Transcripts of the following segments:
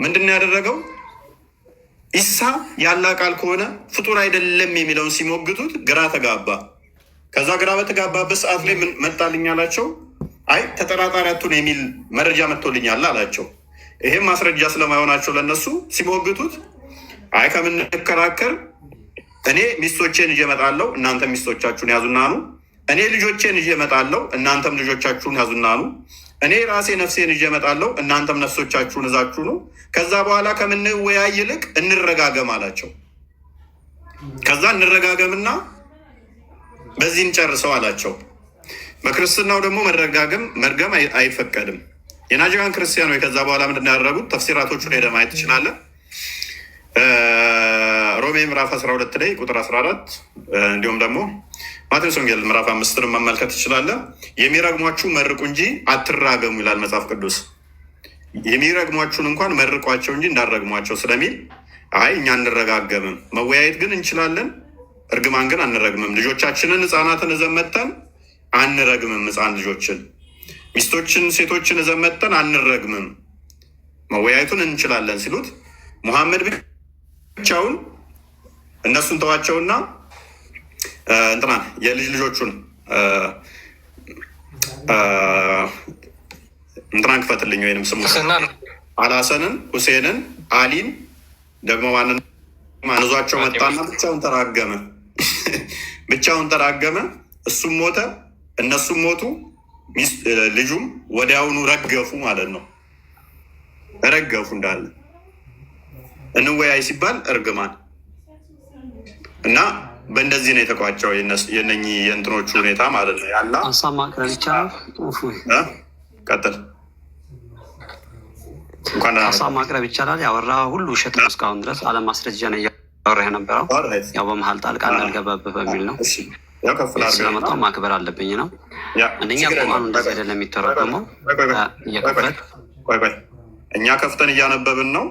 ምንድን ነው ያደረገው? ኢሳ ያለ ቃል ከሆነ ፍጡር አይደለም የሚለውን ሲሞግቱት ግራ ተጋባ። ከዛ ግራ በተጋባበት ሰዓት ላይ ምን መጣልኝ አላቸው? አይ ተጠራጣሪ አትሁን የሚል መረጃ መጥቶልኛል አላቸው። ይሄም ማስረጃ ስለማይሆናቸው ለነሱ ሲሞግቱት፣ አይ ከምንከራከር እኔ ሚስቶቼን ይዤ እመጣለሁ፣ እናንተ ሚስቶቻችሁን ያዙና ኑ። እኔ ልጆቼን ይዤ እመጣለሁ፣ እናንተም ልጆቻችሁን ያዙና ኑ። እኔ ራሴ ነፍሴን ይዤ እመጣለሁ፣ እናንተም ነፍሶቻችሁን እዛችሁ ኑ። ከዛ በኋላ ከምንወያይ ይልቅ እንረጋገም አላቸው። ከዛ እንረጋገምና በዚህ እንጨርሰው አላቸው። በክርስትናው ደግሞ መርገም አይፈቀድም። የናጅራን ክርስቲያኖች ከዛ በኋላ ምንድን ነው ያደረጉት? ተፍሲራቶቹን ሄደህ ማየት ትችላለህ። ሮሜ ምዕራፍ 12 ላይ ቁጥር 14 እንዲሁም ደግሞ ማቴዎስ ወንጌል ምዕራፍ 5 መመልከት ትችላለህ። የሚረግሟችሁ መርቁ እንጂ አትራገሙ ይላል መጽሐፍ ቅዱስ። የሚረግሟችሁን እንኳን መርቋቸው እንጂ እንዳረግሟቸው ስለሚል አይ እኛ አንረጋገምም፣ መወያየት ግን እንችላለን፣ እርግማን ግን አንረግምም። ልጆቻችንን ህፃናትን እዘመተን አንረግምም፣ ህፃን ልጆችን ሚስቶችን ሴቶችን እዘመተን አንረግምም፣ መወያየቱን እንችላለን ሲሉት ሙሐመድ ብቻውን እነሱን ተዋቸውና እንትና የልጅ ልጆቹን እንትናን ክፈትልኝ ወይንም ስሙ አልሐሰንን፣ ሁሴንን፣ አሊን ደግሞ ማንን ማንዟቸው መጣና ብቻውን ተራገመ። እሱም ሞተ፣ እነሱም ሞቱ፣ ልጁም ወዲያውኑ ረገፉ ማለት ነው። ረገፉ እንዳለ እንወያይ ሲባል እርግማን እና በእንደዚህ ነው የተቋጨው የነኚህ የእንትኖቹ ሁኔታ ማለት ነው። ያላ ሀሳብ ማቅረብ ይቻላል። ቀጥል። ሀሳብ ማቅረብ ይቻላል። ያወራ ሁሉ ውሸት ነው። እስካሁን ድረስ አለማስረጃ ነው እያወራ የነበረው። ያው በመሀል ጣልቃ እንዳልገባብህ በሚል ነው። ስለመጣው ማክበር አለብኝ ነው። አንደኛ ቁርአኑ እንደዚህ አይደለም የሚተረጎመው። እኛ ከፍተን እያነበብን ነው።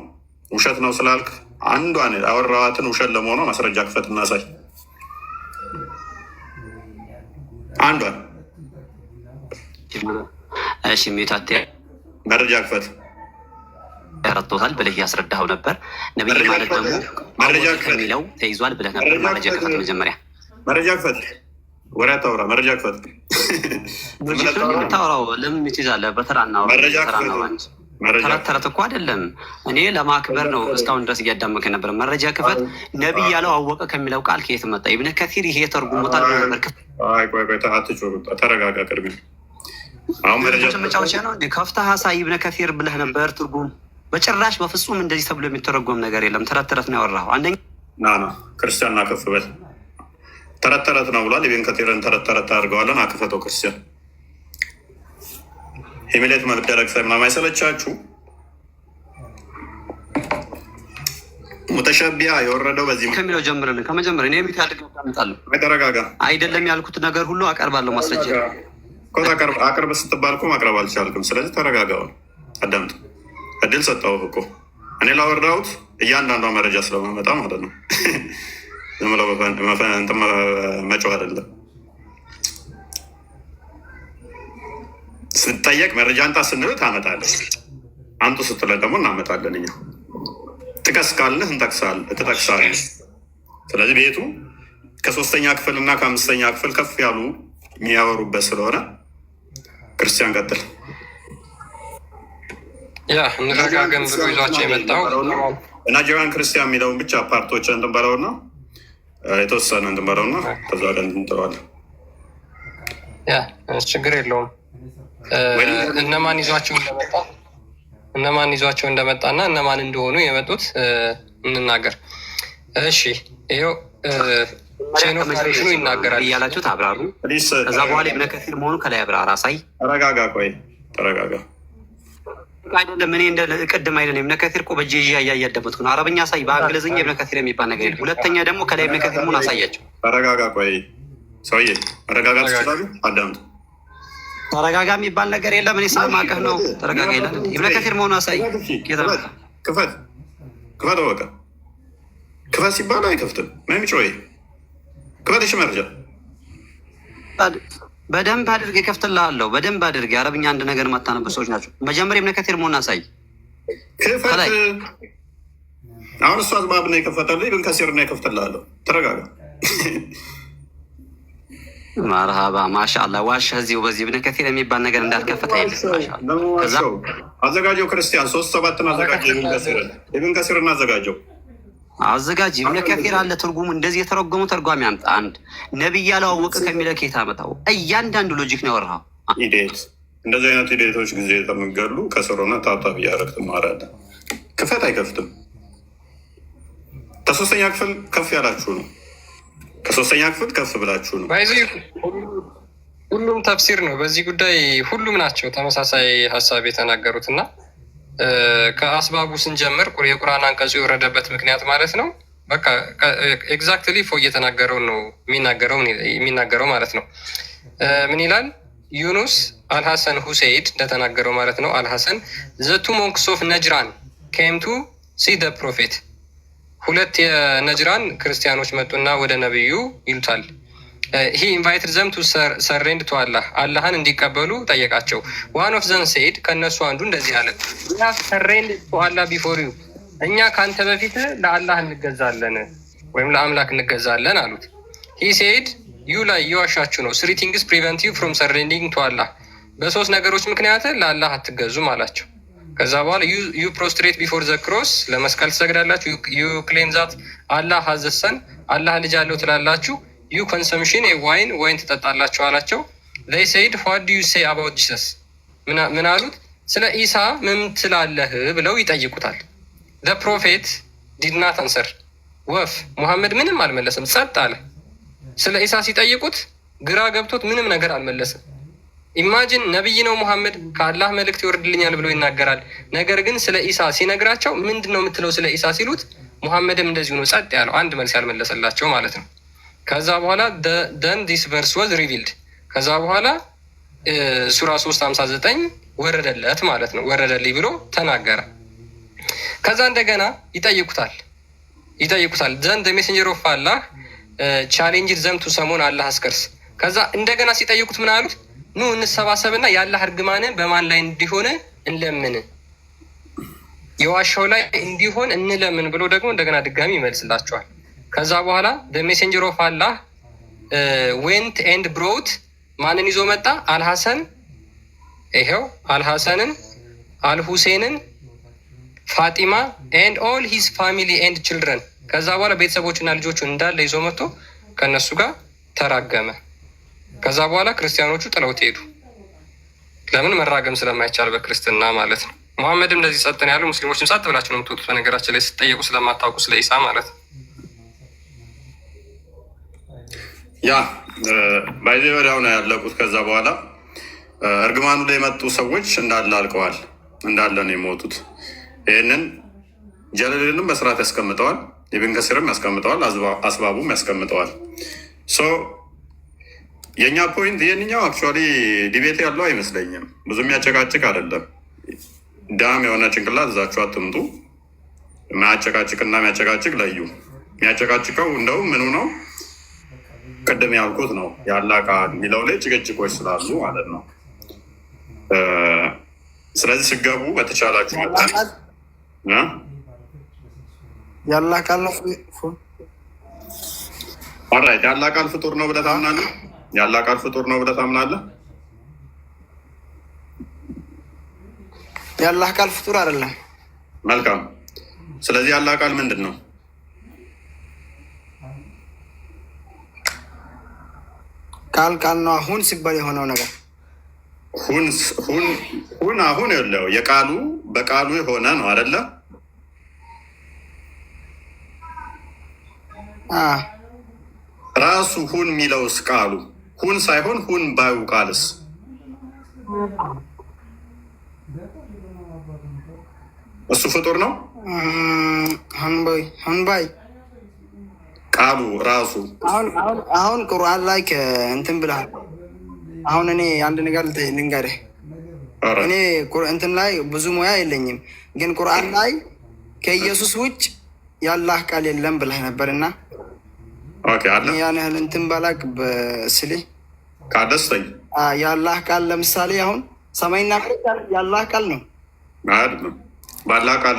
ውሸት ነው ስላልክ አንዷን አወራዋትን ውሸት ለመሆኗ ማስረጃ ክፈት እናሳይ። አንዷን እሺ፣ ሚታቴ መረጃ ክፈት ያረቶታል ብለህ ያስረዳኸው ነበር። ነብይ ማለት ደግሞ መረጃ ከሚለው ተይዟል ብለህ ነበር። መረጃ ክፈት፣ መጀመሪያ መረጃ ክፈት። ወሬ አታውራ፣ መረጃ ክፈት። የምታወራው ለምን ትይዛለህ? በተራ እናውራ፣ ተረት ተረት እኮ አይደለም። እኔ ለማክበር ነው እስካሁን ድረስ እያዳመከ ነበር። መረጃ ክፈት። ነቢይ ያለው አወቀ ከሚለው ቃል ከየት መጣ? ኢብነ ከሲር ይሄ ተርጉሞታል ነበር። ተረጋጋ። ቅርቢ አሁን መረጃ መጫወቻ ነው እንዴ? ከፍተህ ሀሳብ ኢብነ ከሲር ብለህ ነበር። ትርጉም በጭራሽ በፍጹም እንደዚህ ተብሎ የሚተረጎም ነገር የለም። ተረት ተረት ነው ያወራኸው። አንደኛ ክርስቲያን ናከፍበት ተረት ተረት ነው ብሏል። ኢብነ ከሲርን ተረት ተረት አድርገዋለን። አክፈተው ክርስቲያን ሂሚሌት መደረግ ምናምን አይሰለቻችሁ? ሙተሸቢያ የወረደው በዚህ ከሚለው ጀምርልን። ከመጀመሪያ እኔ የሚታደግ ታመጣለሁ። ተረጋጋ። አይደለም ያልኩት ነገር ሁሉ አቀርባለሁ ማስረጃ። አቅርብ ስትባል እኮ ማቅረብ አልቻልክም። ስለዚህ ተረጋጋው፣ አዳምጥ። እድል ሰጠሁህ እኮ እኔ ላወራሁት እያንዳንዷ መረጃ ስለማመጣ ማለት ነው። ዝም ብለው መጮህ አይደለም። ስትጠየቅ መረጃ አንጣ ስንል ታመጣለህ። አንጡ ስትለን ደግሞ እናመጣለን። እኛ ጥቀስ ካልንህ ትጠቅሳለህ። ስለዚህ ቤቱ ከ3ኛ ክፍል እና ከ5ኛ ክፍል ከፍ ያሉ የሚያወሩበት ስለሆነ ክርስቲያን ቀጥል። እንረጋገም ብሎ ይዟቸው የመጣው ናይጄሪያን ክርስቲያን የሚለውን ብቻ ፓርቶች እንትን በለውና የተወሰነ እንትን በለውና ከዛ ጋር እንትን ትለዋለህ። ችግር የለውም። እነማን ይዟቸው እንደመጣ እና እነማን እንደሆኑ የመጡት እንናገር። እሺ ይኸው ቼኖሬሽኑ ይናገራል እያላችሁ ታብራሩ። ከዛ በኋላ ኢብነ ከሲር መሆኑ ከላይ አብራራ። አሳይ። ተረጋጋ። ቆይ ተረጋጋ። አይደለም እኔ እንደ ቅድም አይደለም። ኢብነ ከሲር እኮ በጄ እያያደመጥኩ ነው። አረብኛ አሳይ። በእንግሊዝኛ ኢብነ ከሲር የሚባል ነገር የለም። ሁለተኛ ደግሞ ከላይ ኢብነ ከሲር መሆኑ አሳያቸው። ተረጋጋ። ቆይ ሰውዬ መረጋጋት ትችላለህ? አዳምጥ። ተረጋጋ የሚባል ነገር የለም። እኔ ስለማውቅህ ነው። ተረጋጋ ይላል። ኢብነ ከሲር መሆኑ አሳይ። ክፈት በቃ ክፈት ሲባል አይከፍትም። ምንም ጮይ ክፈት። እሺ መረጃ በደንብ አድርግ። ይከፍትልሃለሁ። በደንብ አድርግ። የአረብኛ አንድ ነገር የማታነቡ ሰዎች ናቸው። መጀመሪያ ኢብነ ከሲር መሆኑ አሳይ። ክፈት። አሁን እሱ አዝባብ ነው የከፈተልህ፣ ኢብን ከሲር ነው የከፍትልሃለሁ። ተረጋጋ። መርሃባ ማሻአላ። ዋሻ እዚሁ በዚህ ኢብን ከሲር የሚባል ነገር እንዳልከፈተ አዘጋጀው። ክርስቲያን 3:7 አዘጋጀው። ኢብን ከሲርን አዘጋጀው። አዘጋጅ ኢብን ከሲር አለ ትርጉሙ እንደዚህ የተረጎሙ ተርጓሚ አምጣ። አንድ ነብይ ያላወቀ ከሚለው ኬታ መጣው። እያንዳንዱ ሎጂክ ነው ያወራው። ኢዴት እንደዚህ አይነት ኢዴቶች ጊዜ ተመገሉ ከስሮና ታብታብ እያደረግ ትማራለህ። ክፈት አይከፍትም። ከ3ኛ ክፍል ከፍ ያላችሁ ነው። ከ3ኛ ክፍል ከፍ ብላችሁ ነው። ሁሉም ተፍሲር ነው በዚህ ጉዳይ። ሁሉም ናቸው ተመሳሳይ ሀሳብ የተናገሩት እና ከአስባቡ ስንጀምር የቁርአን አንቀጹ የወረደበት ምክንያት ማለት ነው። በቃ ኤግዛክትሊ ፎ እየተናገረው ነው የሚናገረው ማለት ነው። ምን ይላል? ዩኑስ አልሐሰን ሁሴይድ እንደተናገረው ማለት ነው። አልሐሰን ዘቱ ሞንክስ ኦፍ ነጅራን ኬም ቱ ሲ ደ ፕሮፌት። 2 የነጅራን ክርስቲያኖች መጡና ወደ ነብዩ ይሉታል። ሂ ኢንቫይትድ ዘም ቱ ሰሬንድ ቱ አላህ፣ አላህን እንዲቀበሉ ጠየቃቸው። ዋን ኦፍ ዘን ሴድ፣ ከእነሱ አንዱ እንደዚህ አለ፣ ሰሬንድ ቱ አላህ ቢፎር ዩ፣ እኛ ከአንተ በፊት ለአላህ እንገዛለን ወይም ለአምላክ እንገዛለን አሉት። ሂ ሴድ ዩ ላይ እየዋሻችሁ ነው። 3 ቲንግስ ፕሪቨንት ዩ ፍሮም ሰሬንዲንግ ቱ አላህ፣ በ3 ነገሮች ምክንያት ለአላህ አትገዙም አላቸው። ከዛ በኋላ ዩ ፕሮስትሬት ቢፎር ዘ ክሮስ፣ ለመስቀል ትሰግዳላችሁ። ዩ ክሌም ዛት አላህ ሀዘሰን፣ አላህ ልጅ አለው ትላላችሁ። ዩ ኮንሰምሽን ዋይን ትጠጣላችሁ አላቸው። ዘይ ሴይድ ዋት ዱ ዩ ሴይ አባውት ጂሰስ፣ ምን አሉት? ስለ ኢሳ ምን ትላለህ ብለው ይጠይቁታል። ዘ ፕሮፌት ዲድ ናት አንሰር፣ ወፍ ሙሐመድ ምንም አልመለሰም፣ ጸጥ አለ። ስለ ኢሳ ሲጠይቁት ግራ ገብቶት ምንም ነገር አልመለሰም። ኢማጂን ነቢይ ነው ሙሐመድ፣ ከአላህ መልእክት ይወርድልኛል ብሎ ይናገራል። ነገር ግን ስለ ኢሳ ሲነግራቸው ምንድን ነው የምትለው ስለ ኢሳ ሲሉት ሙሐመድም እንደዚሁ ነው ጸጥ ያለው፣ አንድ መልስ ያልመለሰላቸው ማለት ነው። ከዛ በኋላ ደን ዲስ ቨርስ ዋዝ ሪቪልድ፣ ከዛ በኋላ ሱራ 3:59 ወረደለት ማለት ነው። ወረደልኝ ብሎ ተናገረ። ከዛ እንደገና ይጠይቁታል ዘን ሜሴንጀር ኦፍ አላህ ቻሌንጅ ዘምቱ ሰሞን አላህ አስከርስ። ከዛ እንደገና ሲጠይቁት ምን አሉት? ኑ እንሰባሰብና የአላህ እርግማን በማን ላይ እንዲሆን እንለምን፣ የዋሻው ላይ እንዲሆን እንለምን ብሎ ደግሞ እንደገና ድጋሚ ይመልስላቸዋል። ከዛ በኋላ ሜሴንጀር ኦፍ አላህ ዌንት ኤንድ ብሮት፣ ማንን ይዞ መጣ? አልሐሰን፣ ይሄው አልሐሰንን፣ አልሁሴንን፣ ፋጢማ ኤንድ ኦል ሂዝ ፋሚሊ ኤንድ ችልድረን። ከዛ በኋላ ቤተሰቦችና ልጆቹን እንዳለ ይዞ መጥቶ ከእነሱ ጋር ተራገመ። ከዛ በኋላ ክርስቲያኖቹ ጥለውት ሄዱ። ለምን? መራገም ስለማይቻል በክርስትና ማለት ነው። ሙሐመድም እንደዚህ ጸጥ ነው ያሉ፣ ሙስሊሞችም ጸጥ ብላችሁ ነው የምትወጡት። በነገራችን ላይ ስትጠየቁ ስለማታውቁ ስለ ኢሳ ማለት ነው። ያ ባይዜ ወዲያው ነው ያለቁት። ከዛ በኋላ እርግማኑ ላይ የመጡ ሰዎች እንዳለ አልቀዋል፣ እንዳለ ነው የሞቱት። ይህንን ጀለልንም በስርዓት ያስቀምጠዋል፣ ኢብን ከሲርም ያስቀምጠዋል፣ አስባቡም ያስቀምጠዋል። የእኛ ፖይንት ይህንኛው አክቹዋሊ ዲቤት ያለው አይመስለኝም። ብዙ የሚያጨቃጭቅ አይደለም። ዳም የሆነ ጭንቅላት እዛችሁ አትምጡ። የሚያጨቃጭቅና የሚያጨቃጭቅ ለዩ። የሚያጨቃጭቀው እንደውም ምኑ ነው? ቅድም ያልኩት ነው፣ ያላቃ የሚለው ላይ ጭቅጭቆች ስላሉ ማለት ነው። ስለዚህ ስገቡ በተቻላችሁ ያላ ቃል ነው። ኦልራይት፣ ያላ ቃል ፍጡር ነው ብለህ ታምናለህ? ያላ ቃል ፍጡር ነው ብለህ ታምናለህ? ያላህ ቃል ፍጡር አይደለም። መልካም። ስለዚህ ያላ ቃል ምንድን ነው? ቃል ነው። አሁን ሲባል የሆነው ነገር አሁን የለው የቃሉ በቃሉ የሆነ ነው አይደለ? ራሱ ሁን የሚለውስ ቃሉ ሁን ሳይሆን ሁን ባዩ ቃልስ እሱ ፍጡር ነው? ሁን ባይ ቃሉ ራሱ አሁን ቁርአን ላይ እንትን ብለሃል። አሁን እኔ አንድ ነገር ልንገርህ። እኔ እንትን ላይ ብዙ ሙያ የለኝም፣ ግን ቁርአን ላይ ከኢየሱስ ውጭ ያላህ ቃል የለም ብለህ ነበርና ያን ያህል እንትን ባላቅ በስሌ ካደስተኝ ያላህ ቃል ለምሳሌ አሁን ሰማይና ያላህ ቃል ነው አይደለም? ባላ ቃል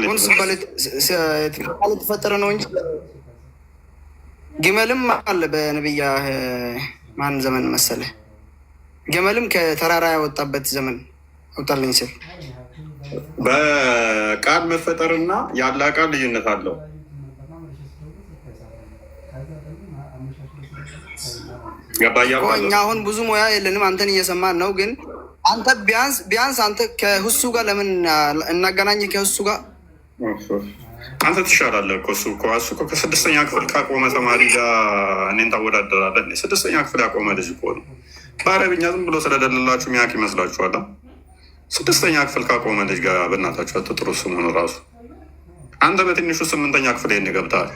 የተፈጠረ ነው እንጂ ግመልም አለ በነቢያ ማን ዘመን መሰለ? ግመልም ከተራራ ያወጣበት ዘመን አውጣልኝ ስል በቃል መፈጠርና ያላ ቃል ልዩነት አለው። እኛ አሁን ብዙ ሙያ የለንም፣ አንተን እየሰማን ነው። ግን አንተ ቢያንስ አንተ ከሁሱ ጋር ለምን እናገናኝ? ከሁሱ ጋር አንተ ትሻላለህ እኮ እሱ እኮ ከስድስተኛ ክፍል ካቆመ ተማሪ ጋር እኔን ታወዳደራለህ? ስድስተኛ ክፍል ያቆመ ልጅ እኮ ነው። በአረብኛ ዝም ብሎ ስለደለላችሁ ሚያውቅ ይመስላችኋል? ስድስተኛ ክፍል ካቆመ ልጅ ጋር በእናታችሁ አትጥሩ። ስሙን ራሱ አንተ በትንሹ ስምንተኛ ክፍል ይህን ገብተሃል።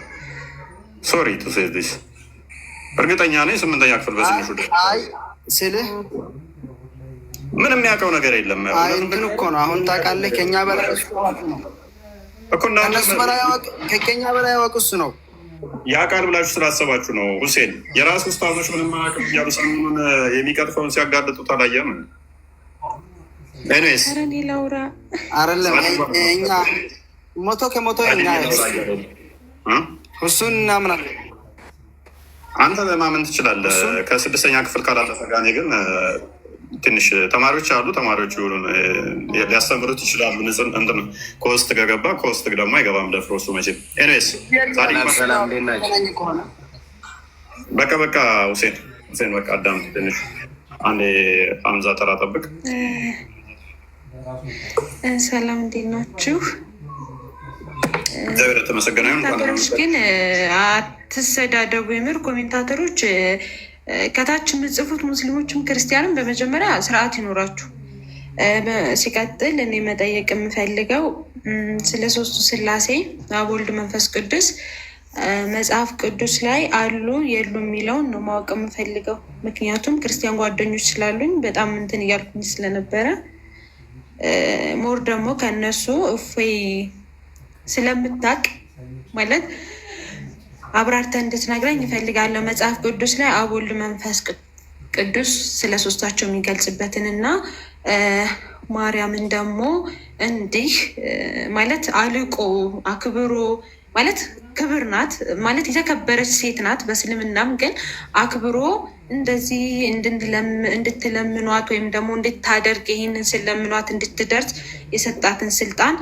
ሶሪ ቱ ሴ ዲስ እርግጠኛ ነኝ ስምንተኛ ክፍል በትንሹ ስልህ ምንም የሚያውቀው ነገር የለም። እንትን እኮ ነው አሁን ታውቃለህ፣ ከኛ በላይ ከኛ በላይ ያወቅ እሱ ነው። ያውቃል ብላችሁ ስላሰባችሁ ነው። ሁሴን የራሱ ውስታዞች ምንም አያውቅም እያሉ ሰሞኑን የሚቀጥፈውን ሲያጋልጡት አላየም? ኤኒዌይስ አይደለም እኛ መቶ ከመቶ እኛ እሱን እናምናለን። አንተ ለማመን ትችላለህ ከስድስተኛ ክፍል ካላለፈ ጋር። እኔ ግን ትንሽ ተማሪዎች አሉ፣ ተማሪዎች ሊያስተምሩት ይችላሉ። እንትን ከውስጥ ከገባ ከውስጥ ደግሞ አይገባም ደፍሮ እሱ መቼም። ኤኒዌይስ በቃ ሁሴን በቃ አዳም ትንሽ አንዴ አምዛ ተራ ጠብቅ። ሰላም እንዴት ናችሁ? እግዚአብሔር የተመሰገነ ይሁን። ኮሜንታተሮች ግን አትሰዳደቡ። የምር ኮሜንታተሮች ከታች የምጽፉት ሙስሊሞችም ክርስቲያንም በመጀመሪያ ስርዓት ይኖራችሁ። ሲቀጥል እኔ መጠየቅ የምፈልገው ስለ ሶስቱ ስላሴ አብ፣ ወልድ፣ መንፈስ ቅዱስ መጽሐፍ ቅዱስ ላይ አሉ የሉ የሚለውን ነው ማወቅ የምፈልገው። ምክንያቱም ክርስቲያን ጓደኞች ስላሉኝ በጣም እንትን እያልኩኝ ስለነበረ ሞር ደግሞ ከእነሱ እፎይ ስለምታቅ ማለት አብራርተህ እንድትነግረኝ ይፈልጋለሁ። መጽሐፍ ቅዱስ ላይ አብ፣ ወልድ፣ መንፈስ ቅዱስ ስለ ሶስታቸው የሚገልጽበትን እና ማርያምን ደግሞ እንዲህ ማለት አልቆ አክብሮ ማለት ክብር ናት ማለት የተከበረች ሴት ናት። በእስልምናም ግን አክብሮ እንደዚህ እንድትለምኗት ወይም ደግሞ እንድታደርግ ይህንን ስለምኗት እንድትደርስ የሰጣትን ስልጣን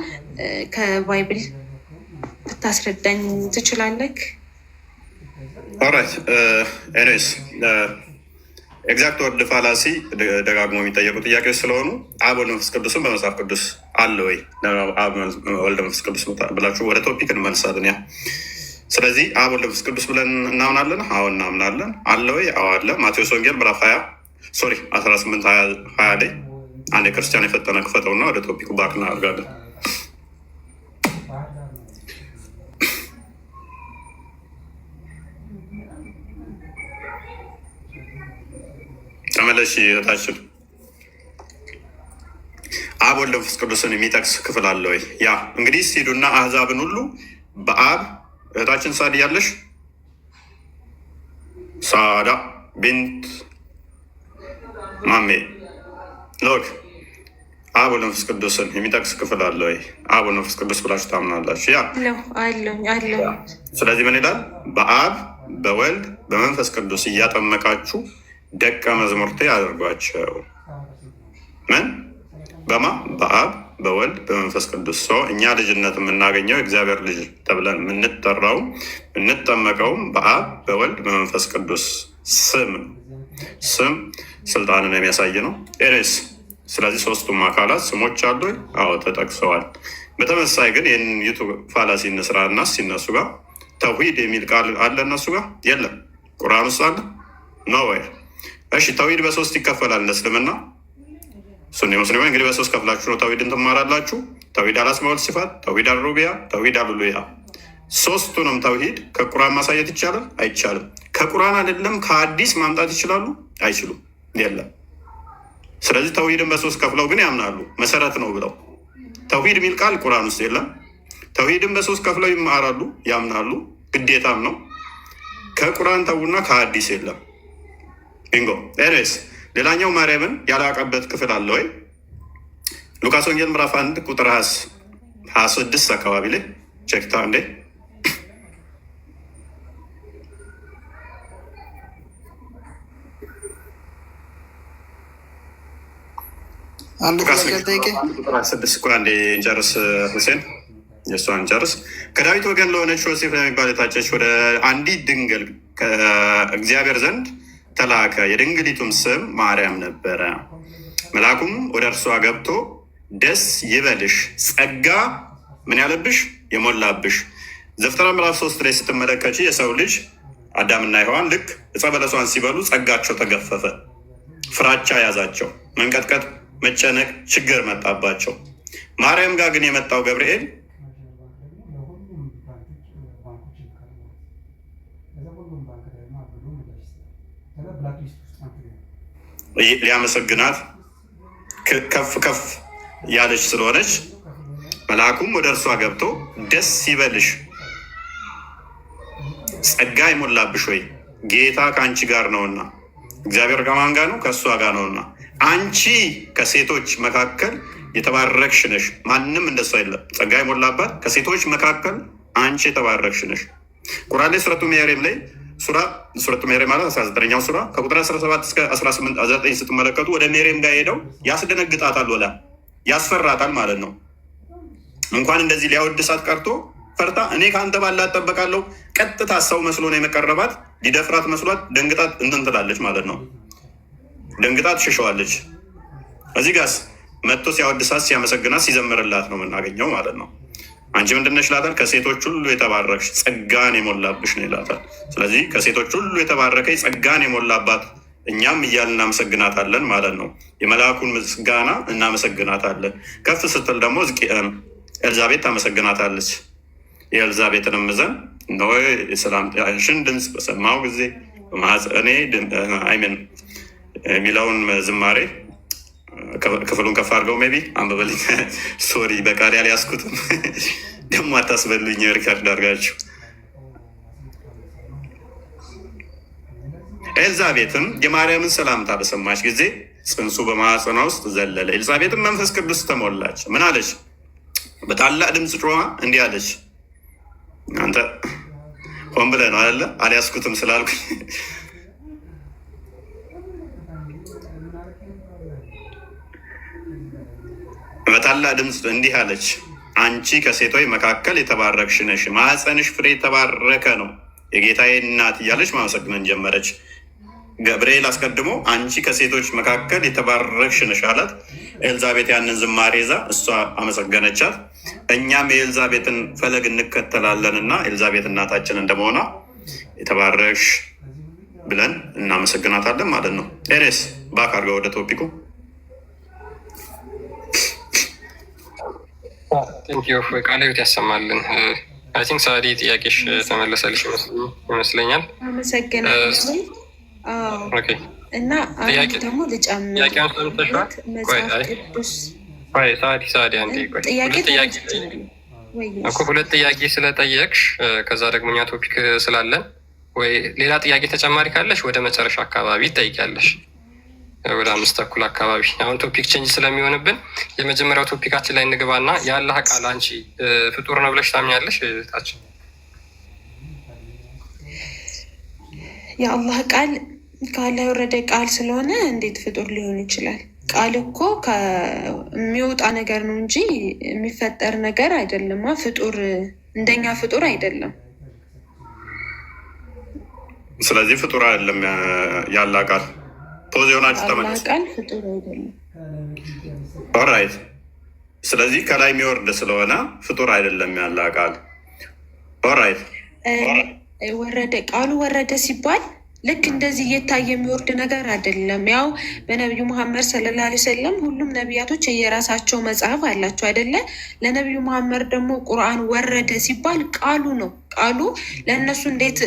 ከባይብል ብታስረዳኝ ትችላለህ? ኦራይት ኤኒዌይስ ኤግዛክት ወርድ ፋላሲ ደጋግሞ የሚጠየቁ ጥያቄዎች ስለሆኑ አብ፣ ወልድ፣ መንፈስ ቅዱስን በመጽሐፍ ቅዱስ አለ ወይ? አብ፣ ወልድ፣ መንፈስ ቅዱስ ብላችሁ ወደ ቶፒክ እንመልሳለን። ስለዚህ አብ፣ ወልድ፣ መንፈስ ቅዱስ ብለን እናምናለን። አዎ እናምናለን። አለ ወይ? አዎ አለ። ማቴዎስ ወንጌል ምዕራፍ 18 20 ላይ አንድ ክርስቲያን የፈጠነ ክፈተውና ወደ ቶፒኩ ባክ እናደርጋለን። ተመለሽ እህታችን። አብ፣ ወልድ፣ መንፈስ ቅዱስን የሚጠቅስ ክፍል አለ ወይ? ያ እንግዲህ ሂዱና አህዛብን ሁሉ በአብ እህታችን ሳድ ያለሽ ሳዳ ቢንት ማሜ ሎክ አብ፣ ወልድ፣ መንፈስ ቅዱስን የሚጠቅስ ክፍል አለ ወይ? አብ፣ ወልድ፣ መንፈስ ቅዱስ ብላችሁ ታምናላችሁ? ያ ስለዚህ ምን ይላል? በአብ በወልድ በመንፈስ ቅዱስ እያጠመቃችሁ ደቀ መዝሙርቴ አድርጓቸው። ምን በማ በአብ በወልድ በመንፈስ ቅዱስ ሰው እኛ ልጅነት የምናገኘው እግዚአብሔር ልጅ ተብለን የምንጠራው የምንጠመቀውም በአብ በወልድ በመንፈስ ቅዱስ ስም ስም ስልጣንን የሚያሳይ ነው። ኤሬስ ስለዚህ ሶስቱም አካላት ስሞች አሉ። አዎ ተጠቅሰዋል። በተመሳሳይ ግን ይህን ዩቱብ ፋላሲ እንስራ እና ሲነሱ ጋር ተውሂድ የሚል ቃል አለ እነሱ ጋር የለም። ቁርአን ውስጥ አለ ኖ ወይ? እሺ ተውሂድ በሶስት ይከፈላል። ለእስልምና ሱኒ ሙስሊሞች እንግዲህ በሶስት ከፍላችሁ ነው ተውሂድን ትማራላችሁ። ተውሂድ አልአስማእ ወልሲፋት፣ ተውሂድ አልሩቢያ፣ ተውሂድ አልኡሉሂያ። ሶስቱንም ተውሂድ ከቁርአን ማሳየት ይቻላል? አይቻልም። ከቁርአን አይደለም ከሐዲስ ማምጣት ይችላሉ? አይችሉም። የለም። ስለዚህ ተውሂድን በሶስት ከፍለው ግን ያምናሉ። መሰረት ነው ብለው ተውሂድ የሚል ቃል ቁርአን ውስጥ የለም። ተውሂድን በሶስት ከፍለው ይማራሉ፣ ያምናሉ፣ ግዴታም ነው። ከቁርአን ተውና ከሐዲስ የለም። ቢንጎ። ኤኒዌይስ ሌላኛው ማርያምን ያላቀበት ክፍል አለ ወይ? ሉቃስ ወንጌል ምዕራፍ 1 ቁጥር 26 አካባቢ ላይ ቼክታ እንዴ አንድ ከጠይቄ 6 እኮ አንዴ እንጨርስ ሁሴን የእሷን ጨርስ። ከዳዊት ወገን ለሆነች ዮሴፍ ለሚባል የታጨች ወደ አንዲት ድንግል ከእግዚአብሔር ዘንድ ተላከ። የድንግሊቱም ስም ማርያም ነበረ። መልአኩም ወደ እርሷ ገብቶ ደስ ይበልሽ፣ ጸጋ ምን ያለብሽ የሞላብሽ። ዘፍጥረት ምዕራፍ 3 ላይ ስትመለከች የሰው ልጅ አዳምና ሔዋን ልክ ዕፀ በለሷን ሲበሉ ጸጋቸው ተገፈፈ፣ ፍራቻ ያዛቸው፣ መንቀጥቀጥ፣ መጨነቅ፣ ችግር መጣባቸው። ማርያም ጋር ግን የመጣው ገብርኤል ሊያመሰግናት ከፍ ከፍ ያለች ስለሆነች መልአኩም ወደ እርሷ ገብቶ ደስ ይበልሽ፣ ጸጋ የሞላብሽ ወይ ጌታ ከአንቺ ጋር ነውና። እግዚአብሔር ከማን ጋር ነው? ከእሷ ጋር ነውና። አንቺ ከሴቶች መካከል የተባረክሽ ነሽ። ማንም እንደሷ የለም። ጸጋ የሞላባት ከሴቶች መካከል አንቺ የተባረክሽ ነሽ። ቁርአን ላይ ሱረቱ መርየም ላይ ሱረቱ መርየም ማለት 19ኛው ሱራ ከቁጥር 17 እስከ 18 ስትመለከቱ ወደ መርየም ጋር ሄደው ያስደነግጣታል፣ ወላ ያስፈራታል ማለት ነው። እንኳን እንደዚህ ሊያወድሳት ቀርቶ ፈርታ እኔ ከአንተ ባላ እጠበቃለሁ። ቀጥታ ሰው መስሎ ነው የመቀረባት። ሊደፍራት መስሏት ደንግጣት እንትን ትላለች ማለት ነው። ደንግጣት ትሸሸዋለች። እዚህ ጋስ መጥቶ ሲያወድሳት፣ ሲያመሰግናት፣ ሲዘምርላት ነው የምናገኘው ማለት ነው። አንቺ ምንድነሽ ይላታል? ከሴቶች ሁሉ የተባረክሽ ጸጋን የሞላብሽ ነው ይላታል። ስለዚህ ከሴቶች ሁሉ የተባረከች ጸጋን የሞላባት እኛም እያልን እናመሰግናታለን ማለት ነው። የመልአኩን ምስጋና እናመሰግናታለን። ከፍ ስትል ደግሞ ኤልዛቤት ታመሰግናታለች። የኤልዛቤትንም ዘን እነሆ የሰላምታሽን ድምፅ በሰማሁ ጊዜ በማኅፀኔ አይምን የሚለውን ዝማሬ ክፍሉን ከፍ አድርገው ሜቢ አንብበልኝ። ሶሪ በቃል ያልያዝኩትም ደግሞ አታስበሉኝ። ሪከርድ አድርጋችሁ። ኤልዛቤትም የማርያምን ሰላምታ በሰማች ጊዜ ጽንሱ በማኅፀኗ ውስጥ ዘለለ። ኤልዛቤትም መንፈስ ቅዱስ ተሞላች። ምን አለች? በታላቅ ድምፅ ጮኻ እንዲህ አለች። አንተ ሆን ብለህ ነው አይደለ? አልያዝኩትም ስላልኩኝ በታላቅ ድምፅ እንዲህ አለች፣ አንቺ ከሴቶች መካከል የተባረክሽ ነሽ፣ ማኅፀንሽ ፍሬ የተባረከ ነው፣ የጌታዬ እናት እያለች ማመሰግነን ጀመረች። ገብርኤል አስቀድሞ አንቺ ከሴቶች መካከል የተባረክሽ ነሽ አላት። ኤልዛቤት ያንን ዝማሬ ይዛ እሷ አመሰገነቻት። እኛም የኤልዛቤትን ፈለግ እንከተላለን እና ኤልዛቤት እናታችን እንደመሆኗ የተባረክሽ ብለን እናመሰግናታለን ማለት ነው። ኤሬስ ባክ አድርገው ወደ ቶፒኩ። ቃልዮት ያሰማልን። አይ ቲንክ ሳዲ ጥያቄሽ ተመለሰልሽ ይመስለኛል። አመሰግናለሁ። እና አንድ ደግሞ ልጨምር ሁለት ጥያቄ ስለጠየቅሽ ከዛ ደግሞ እኛ ቶፒክ ስላለን ወይ ሌላ ጥያቄ ተጨማሪ ካለሽ ወደ መጨረሻ አካባቢ ትጠይቂያለሽ። ወደ 5:30 አካባቢ አሁን ቶፒክ ቼንጅ ስለሚሆንብን የመጀመሪያው ቶፒካችን ላይ እንግባና የአላህ ቃል አንቺ ፍጡር ነው ብለሽ ታምኛለሽ? ታችን የአላህ ቃል ከአላህ የወረደ ቃል ስለሆነ እንዴት ፍጡር ሊሆን ይችላል? ቃል እኮ የሚወጣ ነገር ነው እንጂ የሚፈጠር ነገር አይደለም። ፍጡር እንደኛ ፍጡር አይደለም። ስለዚህ ፍጡር አይደለም ያላ ቃል። ፖዝ የሆናችሁ ተመለሱ። ቃል ፍጡር አይደለም። ኦራይት። ስለዚህ ከላይ የሚወርድ ስለሆነ ፍጡር አይደለም ያላ ቃል። ኦራይት። ወረደ ቃሉ ወረደ ሲባል ልክ እንደዚህ እየታየ የሚወርድ ነገር አይደለም። ያው በነቢዩ መሐመድ ሰለላሁ ዐለይሂ ወሰለም ሁሉም ነቢያቶች የየራሳቸው መጽሐፍ አላቸው አይደለ? ለነቢዩ መሐመድ ደግሞ ቁርአን ወረደ ሲባል ቃሉ ነው። ቃሉ ለእነሱ እንዴት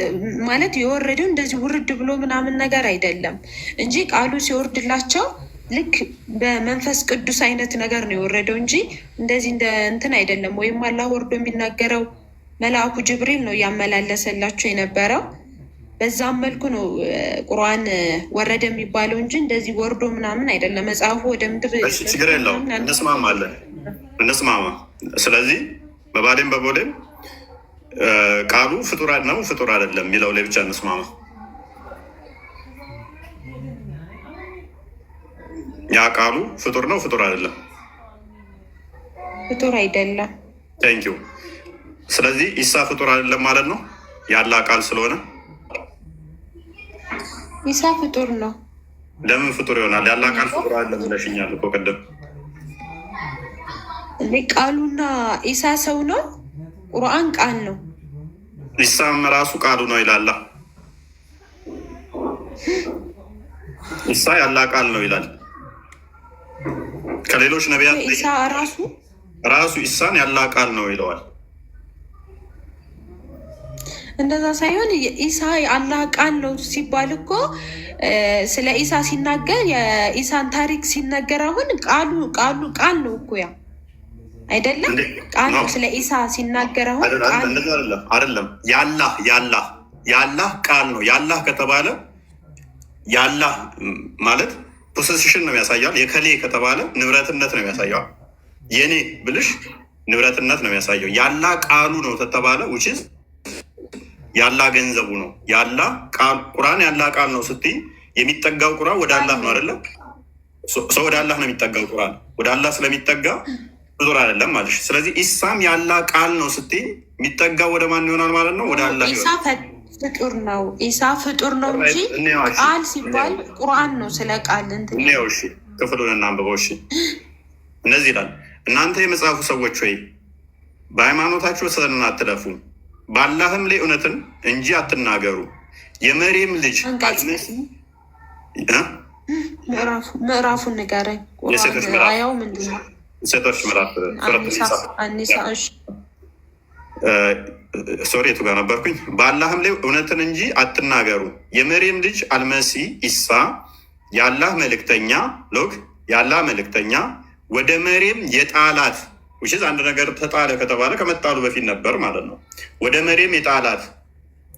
ማለት የወረደው እንደዚህ ውርድ ብሎ ምናምን ነገር አይደለም እንጂ ቃሉ ሲወርድላቸው ልክ በመንፈስ ቅዱስ አይነት ነገር ነው የወረደው እንጂ እንደዚህ እንደ እንትን አይደለም። ወይም አላህ ወርዶ የሚናገረው መልአኩ ጅብሪል ነው እያመላለሰላቸው የነበረው። በዛም መልኩ ነው ቁርአን ወረደ የሚባለው እንጂ እንደዚህ ወርዶ ምናምን አይደለም። መጽሐፉ ወደ ምድር ችግር የለውም። እንስማማለን። ስለዚህ በባሌም በቦሌም ቃሉ ፍጡር ነው ፍጡር አይደለም የሚለው ላይ ብቻ እንስማማ። ያ ቃሉ ፍጡር ነው ፍጡር አይደለም? ፍጡር አይደለም። ቴንኪው። ስለዚህ ኢሳ ፍጡር አይደለም ማለት ነው ያላ ቃል ስለሆነ? ኢሳ ፍጡር ነው። ለምን ፍጡር ይሆናል? ያላ ቃል ፍጡር አይደለም ብለሽኛል እኮ ቅድም። ቃሉና ኢሳ ሰው ነው። ቁርአን ቃል ነው። ኢሳም ራሱ ቃሉ ነው ይላል። ኢሳ ያላ ቃል ነው ይላል። ከሌሎች ነቢያት ኢሳ ራሱ ኢሳን ያላ ቃል ነው ይለዋል። እንደዛ ሳይሆን ኢሳ የአላህ ቃል ነው ሲባል እኮ ስለ ኢሳ ሲናገር የኢሳን ታሪክ ሲነገር አሁን ቃል ነው እኮ ያ አይደለም። ቃል ነው ስለ ኢሳ ሲናገር አሁን አይደለም። ያላህ ቃል ነው። ያላህ ከተባለ ያላህ ማለት ፖሴሽን ነው ያሳያል። የከሌ ከተባለ ንብረትነት ነው ያሳያል። የኔ ብልሽ ንብረትነት ነው ያሳየው። ያላ ቃሉ ነው ተተባለ ውችዝ ያላ ገንዘቡ ነው። ያላ ቃል ቁርአን ያላ ቃል ነው ስትይ የሚጠጋው ቁርአን ወደ አላህ ነው አይደለም? ሰው ወደ አላህ ነው የሚጠጋው። ቁርአን ወደ አላህ ስለሚጠጋ ፍጡር አይደለም ማለት። ስለዚህ ኢሳም ያላ ቃል ነው ስትይ የሚጠጋው ወደ ማን ይሆናል ማለት ነው? ወደ አላህ ይሆናል። ፍጡር ነው። ኢሳ ፍጡር ነው እንጂ ቃል ሲባል ቁርአን ነው ስለ ቃል እንትን ነው። እሺ ክፍሉን እናንብበው። እሺ እነዚህ ይላል፣ እናንተ የመጽሐፉ ሰዎች ወይ በሃይማኖታችሁ ወሰንን አትለፉ፣ በአላህም ላይ እውነትን እንጂ አትናገሩ። የመሪም ልጅ ምዕራፉን ንገረኝ። ያው ምንድን ነው? ሴቶች ምዕራፍ ሶሪ የቱ ጋር ነበርኩኝ? በአላህም ላይ እውነትን እንጂ አትናገሩ። የመሪም ልጅ አልመሲ ኢሳ የአላህ መልእክተኛ ሎክ የአላህ መልእክተኛ ወደ መሬም የጣላት ውሽዝ አንድ ነገር ተጣለ ከተባለ ከመጣሉ በፊት ነበር ማለት ነው። ወደ መሬም የጣላት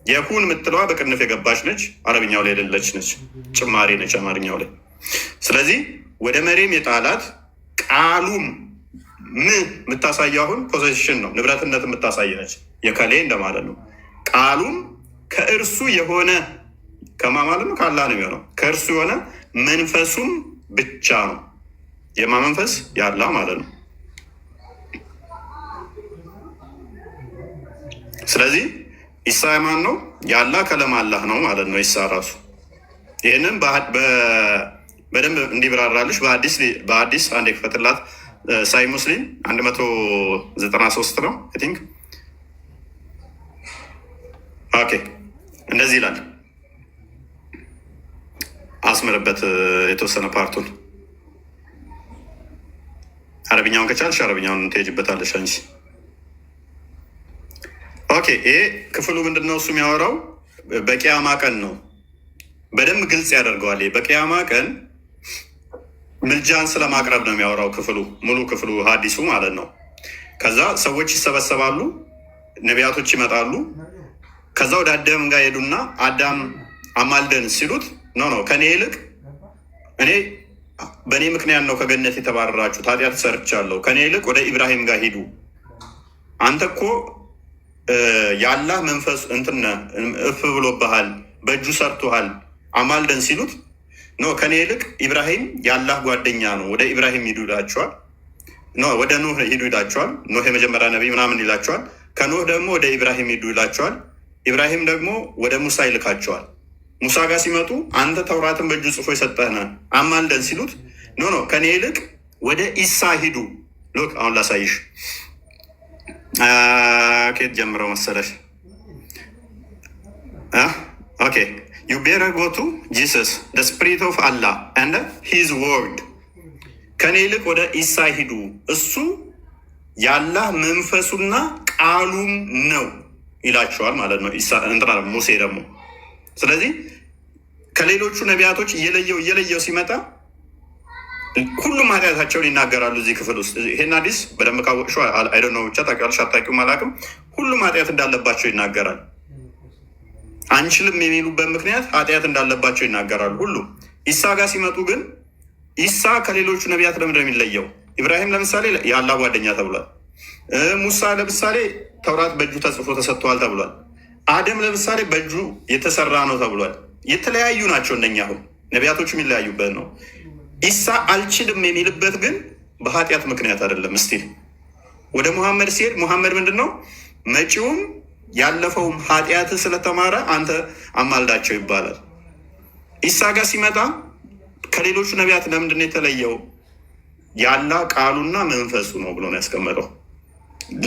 የሁን የምትለዋ በቅንፍ የገባች ነች። አረብኛው ላይ የሌለች ነች፣ ጭማሪ ነች አማርኛው ላይ። ስለዚህ ወደ መሬም የጣላት ቃሉም የምታሳየው አሁን ፖዚሽን ነው፣ ንብረትነት የምታሳይ ነች። የከሌ እንደማለት ነው። ቃሉም ከእርሱ የሆነ ከማ ማለት ነው ከአላህ ነው የሚሆነው። ከእርሱ የሆነ መንፈሱም ብቻ ነው። የማ መንፈስ? ያላ ማለት ነው። ስለዚህ ኢሳ የማን ነው? ያላ ከለም አላህ ነው ማለት ነው። ኢሳ ራሱ ይህንን በደንብ እንዲብራራልሽ በአዲስ አንድ የክፈትላት ሳይ ሙስሊም 193 ነው ቲንክ። ኦኬ እንደዚህ ይላል። አስምርበት የተወሰነ ፓርቱን። አረብኛውን ከቻልሽ አረብኛውን ትሄጅበታለሽ አንቺ። ኦኬ ይሄ ክፍሉ ምንድን ነው? እሱ የሚያወራው በቂያማ ቀን ነው። በደንብ ግልጽ ያደርገዋል። በቂያማ ቀን ምልጃን ስለማቅረብ ነው የሚያወራው ክፍሉ፣ ሙሉ ክፍሉ ሀዲሱ ማለት ነው። ከዛ ሰዎች ይሰበሰባሉ፣ ነቢያቶች ይመጣሉ። ከዛ ወደ አዳም ጋር ሄዱና አዳም አማልደን ሲሉት ኖ ከኔ ይልቅ እኔ በእኔ ምክንያት ነው ከገነት የተባረራችሁት፣ ኃጢአት ሰርቻለሁ። ከኔ ይልቅ ወደ ኢብራሂም ጋር ሂዱ፣ አንተ እኮ የአላህ መንፈስ እንትነ እፍ ብሎብሃል፣ በእጁ ሰርቶሃል፣ አማልደን ሲሉት ኖ ከኔ ይልቅ ኢብራሂም የአላህ ጓደኛ ነው፣ ወደ ኢብራሂም ሂዱ ይላቸዋል። ኖ ወደ ኖህ ሂዱ ይላቸዋል። ኖህ የመጀመሪያ ነቢይ ምናምን ይላቸዋል። ከኖህ ደግሞ ወደ ኢብራሂም ሂዱ ይላቸዋል። ኢብራሂም ደግሞ ወደ ሙሳ ይልካቸዋል። ሙሳ ጋር ሲመጡ አንተ ተውራትን በእጁ ጽፎ የሰጠህነ አማልደን ሲሉት ኖ ከኔ ይልቅ ወደ ኢሳ ሂዱ። ሎክ አሁን ላሳይሽ። ከየት ጀምረው መሰለሽ? ኦኬ you better go to Jesus, the spirit of Allah and his word. ከኔ ይልቅ ወደ ኢሳ ሂዱ፣ እሱ የአላህ መንፈሱና ቃሉም ነው ይላቸዋል ማለት ነው። ኢሳ እንትና ሙሴ ደግሞ። ስለዚህ ከሌሎቹ ነቢያቶች እየለየው ሲመጣ ሁሉም ኃጢአታቸውን ይናገራሉ። እዚህ ክፍል ውስጥ ይሄን አዲስ በደንብ ካወቅሽው አይደል ነው ብቻ ታውቂያለሽ አታውቂውም አላውቅም። ሁሉም ኃጢአት እንዳለባቸው ይናገራል። አንችልም የሚሉበት ምክንያት ኃጢአት እንዳለባቸው ይናገራሉ ሁሉም። ኢሳ ጋር ሲመጡ ግን ኢሳ ከሌሎቹ ነቢያት ለምንድን ነው የሚለየው? ኢብራሂም ለምሳሌ የአላህ ጓደኛ ተብሏል። ሙሳ ለምሳሌ ተውራት በእጁ ተጽፎ ተሰጥቷል ተብሏል። አደም ለምሳሌ በእጁ የተሰራ ነው ተብሏል። የተለያዩ ናቸው እነኛ። አሁን ነቢያቶቹ የሚለያዩበት ነው። ኢሳ አልችልም የሚልበት ግን በኃጢአት ምክንያት አይደለም። እስቲ ወደ ሙሐመድ ሲሄድ ሙሐመድ ምንድን ነው መጪውም ያለፈውም ኃጢአት ስለተማረ አንተ አማልዳቸው ይባላል። ኢሳ ጋር ሲመጣ ከሌሎቹ ነቢያት ለምንድን ነው የተለየው? ያላ ቃሉና መንፈሱ ነው ብሎ ነው ያስቀመጠው።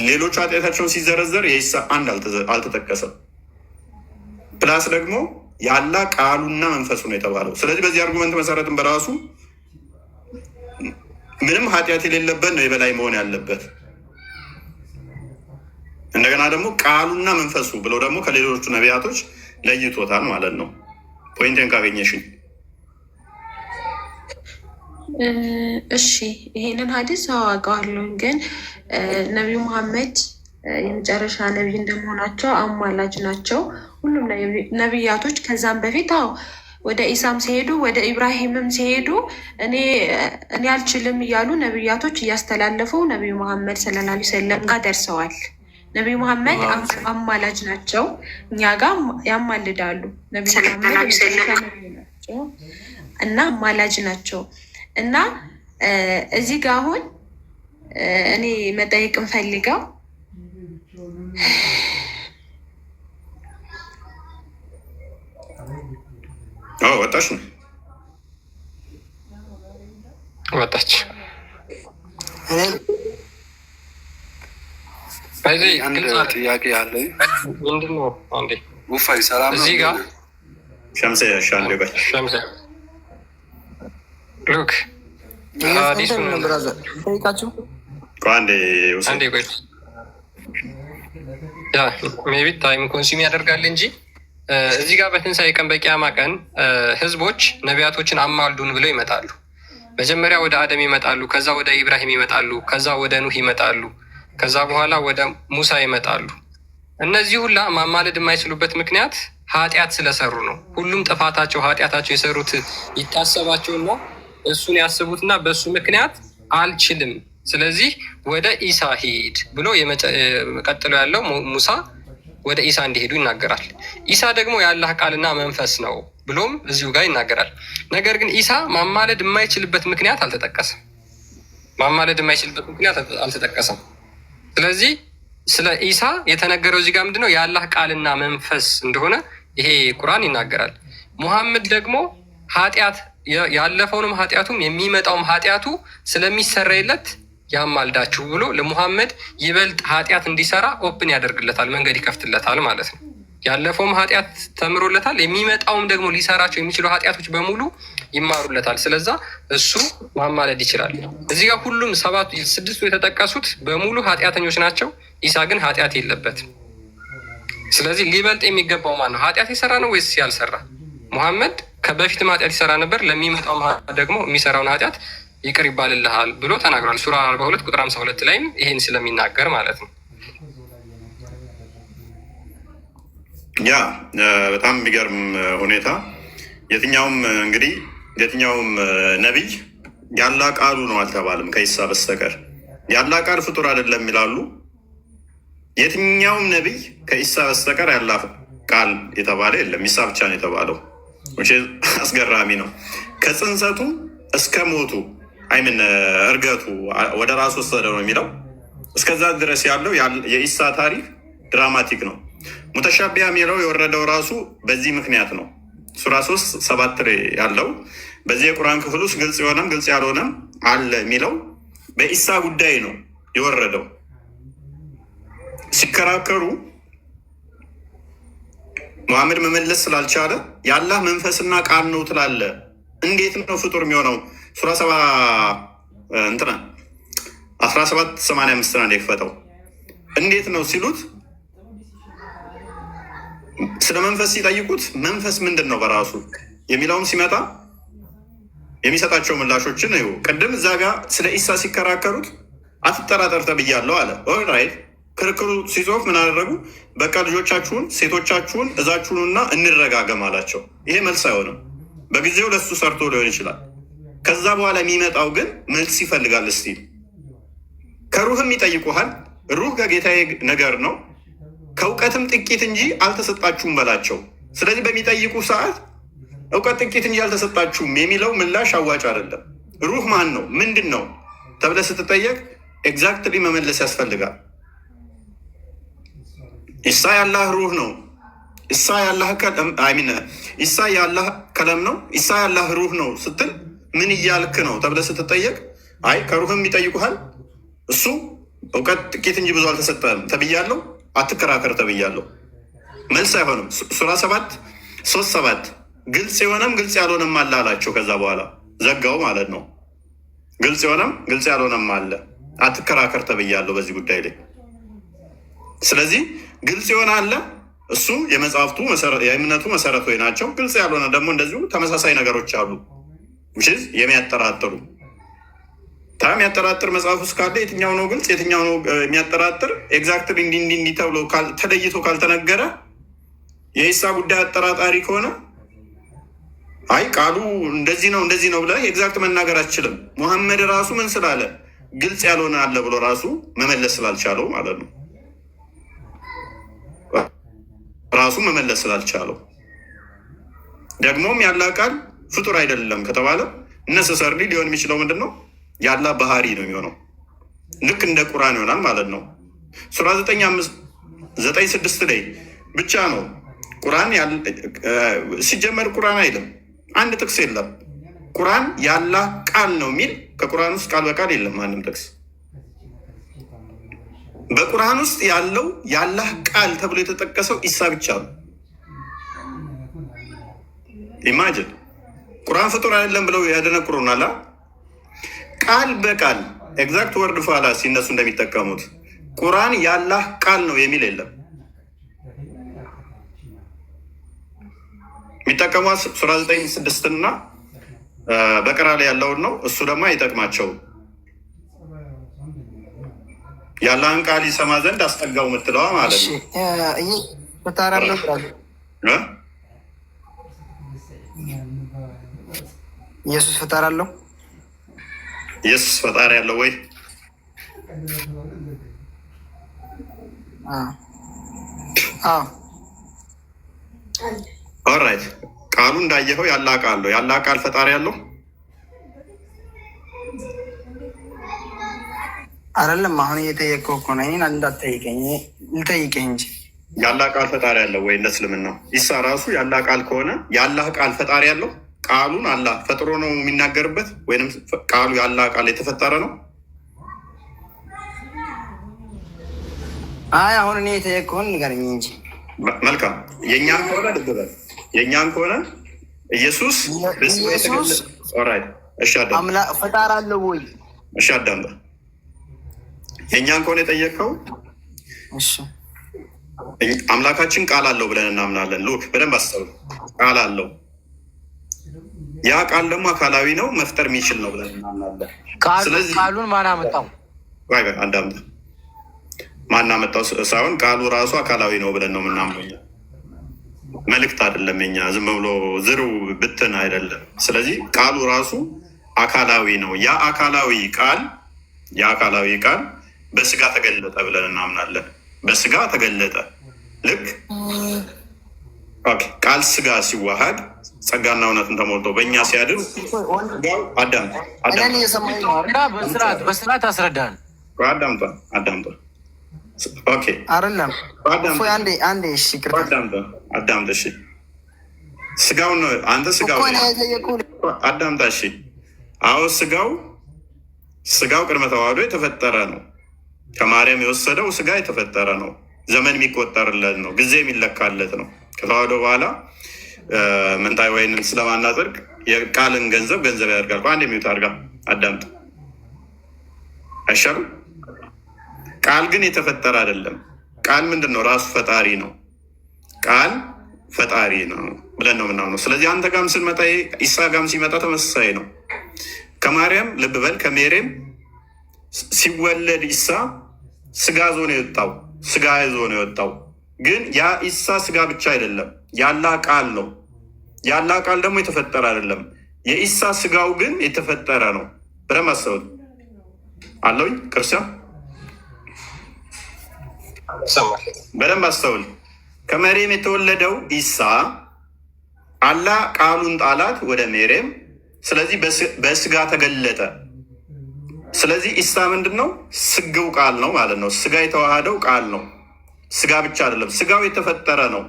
ሌሎቹ ኃጢአታቸውን ሲዘረዘር የኢሳ አንድ አልተጠቀሰም። ፕላስ ደግሞ ያላ ቃሉና መንፈሱ ነው የተባለው። ስለዚህ በዚህ አርጉመንት መሰረትም በራሱ ምንም ኃጢአት የሌለበት ነው የበላይ መሆን ያለበት። እንደገና ደግሞ ቃሉና መንፈሱ ብለው ደግሞ ከሌሎቹ ነቢያቶች ለይቶታል ማለት ነው። ፖይንትን ካገኘሽኝ። እሺ ይሄንን ሀዲስ አዋቀዋለሁ፣ ግን ነቢዩ መሐመድ የመጨረሻ ነቢይ እንደመሆናቸው አማላጅ ናቸው። ሁሉም ነቢያቶች ከዛም በፊት ወደ ኢሳም ሲሄዱ ወደ ኢብራሂምም ሲሄዱ እኔ አልችልም እያሉ ነቢያቶች እያስተላለፉ ነቢዩ መሐመድ ሰለላሁ ዐለይሂ ወሰለም ጋር ደርሰዋል። ነቢዩ መሐመድ አማላጅ ናቸው፣ እኛ ጋር ያማልዳሉ። ነቢዩ መሐመድ እና አማላጅ ናቸው። እና እዚህ ጋር አሁን እኔ መጠየቅ እንፈልገው ወጣች ነው ወጣች። አንድ ጥያቄ አለ። ምንድን ነው? አንዴ ውፋይ ሰላም እዚህ ጋር ሸምሴ ሸምሴ ሉክ ሀዲሱን ጠይቃችሁ አንዴ ቆይ ሜይ ቢ ታይም ኮንሱም ያደርጋል እንጂ እዚህ ጋር በትንሣኤ ቀን በቂያማ ቀን ህዝቦች ነቢያቶችን አማልዱን ብለው ይመጣሉ። መጀመሪያ ወደ አደም ይመጣሉ፣ ከዛ ወደ ኢብራሂም ይመጣሉ፣ ከዛ ወደ ኑህ ይመጣሉ፣ ከዛ በኋላ ወደ ሙሳ ይመጣሉ። እነዚህ ሁላ ማማለድ የማይችሉበት ምክንያት ኃጢአት ስለሰሩ ነው። ሁሉም ጥፋታቸው ኃጢአታቸው የሰሩት ይታሰባቸውና እሱን ያስቡትና በእሱ ምክንያት አልችልም፣ ስለዚህ ወደ ኢሳ ሂድ ብሎ ቀጥሎ ያለው ሙሳ ወደ ኢሳ እንዲሄዱ ይናገራል። ኢሳ ደግሞ የአላህ ቃልና መንፈስ ነው ብሎም እዚሁ ጋር ይናገራል። ነገር ግን ኢሳ ማማለድ የማይችልበት ምክንያት አልተጠቀሰም። ስለዚህ ስለ ኢሳ የተነገረው እዚህ ጋር ምንድነው? የአላህ ቃልና መንፈስ እንደሆነ ይሄ ቁርአን ይናገራል። ሙሐመድ ደግሞ ኃጢአት ያለፈውንም ኃጢአቱም የሚመጣውም ኃጢአቱ ስለሚሰረይለት ያማልዳችሁ ብሎ ለሙሐመድ ይበልጥ ኃጢአት እንዲሰራ ኦፕን ያደርግለታል፣ መንገድ ይከፍትለታል ማለት ነው። ያለፈውም ኃጢአት ተምሮለታል፣ የሚመጣውም ደግሞ ሊሰራቸው የሚችሉ ኃጢአቶች በሙሉ ይማሩለታል። ስለዛ እሱ ማማለድ ይችላል። እዚህ ጋር ሁሉም ስድስቱ የተጠቀሱት በሙሉ ኃጢአተኞች ናቸው። ኢሳ ግን ኃጢአት የለበትም። ስለዚህ ሊበልጥ የሚገባው ማን ነው? ኃጢአት የሰራ ነው ወይስ ያልሰራ? ሙሐመድ ከበፊትም ኃጢአት ይሰራ ነበር፣ ለሚመጣው ደግሞ የሚሰራውን ኃጢአት ይቅር ይባልልሃል ብሎ ተናግሯል። ሱራ 42 ቁጥር 52 ላይም ይሄን ስለሚናገር ማለት ነው። ያ በጣም የሚገርም ሁኔታ የትኛውም ነቢይ ያላ ቃሉ ነው አልተባለም ከኢሳ በስተቀር። ያላ ቃል ፍጡር አይደለም ይላሉ። የትኛውም ነቢይ ከኢሳ በስተቀር ያላ ቃል የተባለ የለም። ኢሳ ብቻ ነው የተባለው። አስገራሚ ነው። ከጽንሰቱ እስከ ሞቱ እርገቱ ወደ ራሱ ወሰደ ነው የሚለው። እስከዛ ድረስ ያለው የኢሳ ታሪክ ድራማቲክ ነው። ሙተሻቢያ የሚለው የወረደው ራሱ በዚህ ምክንያት ነው። ሱራ 3:7 ያለው በዚህ የቁርአን ክፍል ውስጥ ግልጽ የሆነም ግልጽ ያልሆነም አለ የሚለው በኢሳ ጉዳይ ነው የወረደው። ሲከራከሩ ሙሐመድ መመለስ ስላልቻለ የአላህ መንፈስና ቃል ነው ትላለ፣ እንዴት ነው ፍጡር የሚሆነው? ሱራ 17:85 ነው የከፈተው። እንዴት ነው ሲሉት ስለ መንፈስ ሲጠይቁት መንፈስ ምንድን ነው በራሱ የሚለውም ሲመጣ የሚሰጣቸው ምላሾችን ነው። ቅድም እዛ ጋር ስለ ኢሳ ሲከራከሩት አትጠራጠር ተብያለሁ አለ። ኦልራይት ክርክሩ ሲጾፍ ምን አደረጉ? በቃ ልጆቻችሁን ሴቶቻችሁን እዛችሁንና እንረጋገም አላቸው። ይሄ መልስ አይሆንም። በጊዜው ለሱ ሰርቶ ሊሆን ይችላል። ከዛ በኋላ የሚመጣው ግን መልስ ይፈልጋል። እስቲ ከሩህም ይጠይቁሃል። ሩህ ከጌታዬ ነገር ነው ከእውቀትም ጥቂት እንጂ አልተሰጣችሁም በላቸው። ስለዚህ በሚጠይቁ ሰዓት እውቀት ጥቂት እንጂ አልተሰጣችሁም የሚለው ምላሽ አዋጭ አይደለም። ሩህ ማን ነው ምንድን ነው ተብለህ ስትጠየቅ ኤግዛክትሊ መመለስ ያስፈልጋል። ኢሳ የአላህ ሩህ ነው፣ ኢሳ የአላህ ከለም ነው፣ ኢሳ የአላህ ሩህ ነው ስትል ምን እያልክ ነው ተብለህ ስትጠየቅ አይ ከሩህም ይጠይቁሃል፣ እሱ እውቀት ጥቂት እንጂ ብዙ አልተሰጠም ተብያለሁ፣ አትከራከር ተብያለሁ። መልስ አይሆንም። ሱራ 7:3-7 ግልጽ የሆነም ግልጽ ያልሆነም አለ አላቸው። ከዛ በኋላ ዘጋው ማለት ነው። ግልጽ የሆነም ግልጽ ያልሆነም አለ፣ አትከራከር ተብያለሁ በዚህ ጉዳይ ላይ። ስለዚህ ግልጽ የሆነ አለ፣ እሱ የመጽሐፍቱ የእምነቱ መሰረቶች ናቸው። ግልጽ ያልሆነ ደግሞ እንደዚሁ ተመሳሳይ ነገሮች አሉ የሚያጠራጥሩ። የሚያጠራጥር መጽሐፍ ውስጥ ካለ የትኛው ነው ግልጽ የትኛው ነው የሚያጠራጥር? ኤግዛክትሊ እንዲህ ተብሎ ተለይቶ ካልተነገረ የኢሳ ጉዳይ አጠራጣሪ ከሆነ አይ ቃሉ እንደዚህ ነው ብለህ ኤግዛክት መናገር አትችልም። ሙሐመድ ራሱ ምን ስላለ ግልጽ ያልሆነ አለ ብሎ ራሱ መመለስ ስላልቻለው ማለት ነው። ራሱ መመለስ ስላልቻለው ደግሞም ያለ ቃል ፍጡር አይደለም ከተባለ ነሰሰርሊ ሊሆን የሚችለው ምንድን ነው? ያላ ባህሪ ነው የሚሆነው። ልክ እንደ ቁርአን ይሆናል ማለት ነው። ሱራ 9:6 ላይ ብቻ ነው ቁርአን ሲጀመር ቁርአን አይልም። አንድ ጥቅስ የለም ቁርአን ያላህ ቃል ነው የሚል ከቁርአን ውስጥ ቃል በቃል የለም ማንም ጥቅስ። በቁርአን ውስጥ ያለው ያላህ ቃል ተብሎ የተጠቀሰው ኢሳ ብቻ ነው። ኢማጅን ቁርአን ፍጡር አይደለም ብለው ያደነቁሩናል። ቃል በቃል ኤግዛክት ወርድ ፋላሲ እነሱ እንደሚጠቀሙት ቁርአን ያላህ ቃል ነው የሚል የለም። የሚጠቀሟት ሱራ 9:6 እና በቀራ ላይ ያለውን ነው። እሱ ደግሞ አይጠቅማቸው። ያላህን ቃል ይሰማ ዘንድ አስጠጋው የምትለዋ ማለት ነው። ኢየሱስ ፈጣሪ አለው። ኢየሱስ ፈጣሪ ያለው ወይ? ኦራይት ቃሉ እንዳየኸው ያላ ቃል ነው። ያላ ቃል ፈጣሪ ያለው አይደለም። አሁን እየጠየቀው እኮ ነው። እኔን እንዳትጠይቀኝ ልጠይቀኝ እንጂ ያላ ቃል ፈጣሪ ያለው ወይ? እንደ እስልምና ኢሳ ራሱ ያላ ቃል ከሆነ ያላህ ቃል ፈጣሪ ያለው ቃሉን አላህ ፈጥሮ ነው የሚናገርበት ወይም ቃሉ ያላ ቃል የተፈጠረ ነው? አይ አሁን እኔ የጠየቀውን ንገረኝ እንጂ። መልካም የእኛም ከሆነ ልብ በል የእኛም ከሆነ ኢየሱስ ፈጣሪ አለው ወይ? እሺ አዳምጣ። የእኛን ከሆነ የጠየቀው አምላካችን ቃል አለው ብለን እናምናለን። ሉክ በደንብ አስተውሉ። ቃል አለው። ያ ቃል ደግሞ አካላዊ ነው፣ መፍጠር የሚችል ነው ብለን እናምናለን። ስለዚህ ቃሉን ማን አመጣው? አዳምጣ። ማን አመጣው ሳይሆን ቃሉ ራሱ አካላዊ ነው ብለን ነው የምናምነው። መልእክት አይደለም። የኛ ዝም ብሎ ዝሩ ብትን አይደለም። ስለዚህ ቃሉ ራሱ አካላዊ ነው። ያ አካላዊ ቃል በስጋ ተገለጠ ብለን እናምናለን። በስጋ ተገለጠ። ልክ ቃል ስጋ ሲዋሃድ ጸጋና እውነትን ተሞልቶ በእኛ ሲያድር በስርዓት አስረዳን። አዳምጣ አይደለም አዳምጣ። እሺ ስጋውን አንተ ስጋው አዳምጣ። እሺ አዎ ስጋው ቅድመ ተዋህዶ የተፈጠረ ነው። ከማርያም የወሰደው ስጋ የተፈጠረ ነው። ዘመን የሚቆጠርለት ነው። ጊዜ የሚለካለት ነው። ከተዋህዶ በኋላ ምንታይ ወይንን ስለማናጸድቅ የቃልን ገንዘብ ያደርጋል። አንድ የሚውት አድርጋ አዳምጥ አይሻልም? ቃል ግን የተፈጠረ አይደለም። ቃል ምንድን ነው? ራሱ ፈጣሪ ነው። ቃል ፈጣሪ ነው ብለን ነው የምናምነው። ስለዚህ አንተ ጋም ስንመጣ ኢሳ ጋም ሲመጣ ተመሳሳይ ነው። ከማርያም ልብ በል ከሜሬም ሲወለድ ኢሳ ስጋ ይዞ ነው የወጣው። ግን ያ ኢሳ ስጋ ብቻ አይደለም፣ ያላ ቃል ነው። ያላ ቃል ደግሞ የተፈጠረ አይደለም። የኢሳ ስጋው ግን የተፈጠረ ነው። በደምብ አስተውል። አለውኝ ክርስቲያን በደንብ አስተውል። ከመሬም የተወለደው ኢሳ አላህ ቃሉን ጣላት ወደ ሜሬም። ስለዚህ በስጋ ተገለጠ። ስለዚህ ኢሳ ምንድን ነው? ስግው ቃል ነው ማለት ነው። ስጋ የተዋሃደው ቃል ነው። ስጋ ብቻ አይደለም፣ ስጋው የተፈጠረ ነው።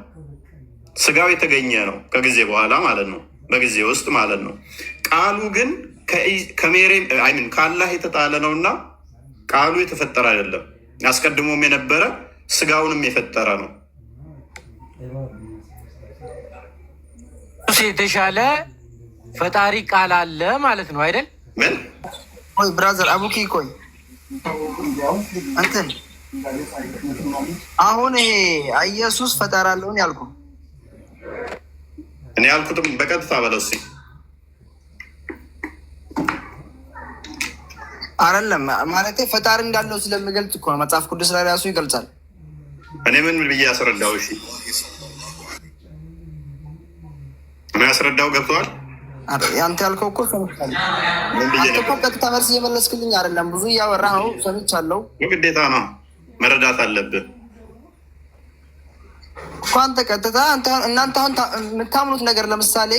ስጋው የተገኘ ነው ከጊዜ በኋላ ማለት ነው፣ በጊዜ ውስጥ ማለት ነው። ቃሉ ግን ከሜሬም አይምን ከአላህ የተጣለ ነው እና ቃሉ የተፈጠረ አይደለም። አስቀድሞም የነበረ ስጋውንም የፈጠረ ነው። የተሻለ ፈጣሪ ቃል አለ ማለት ነው አይደል? ምን ቆይ ብራዘር አቡኪ ቆይ እንትን አሁን ይሄ ኢየሱስ ፈጣሪ አለውን ያልኩ እኔ ያልኩትም በቀጥታ በለው እስኪ። አይደለም ማለት ፈጣሪ እንዳለው ስለሚገልጽ እኮ ነው። መጽሐፍ ቅዱስ ላይ ራሱ ይገልጻል። እኔ ምን ብዬ ያስረዳው? እሺ እኔ ያስረዳው ገብተዋል። ያንተ ያልከው እኮ ሰምቻለሁ። አንተ እኮ ቀጥታ መልስ እየመለስክልኝ አይደለም። ብዙ እያወራህ ነው። ሰምቻለሁ። ግዴታ ነው መረዳት አለብህ እኮ አንተ ቀጥታ እናንተ አሁን የምታምኑት ነገር ለምሳሌ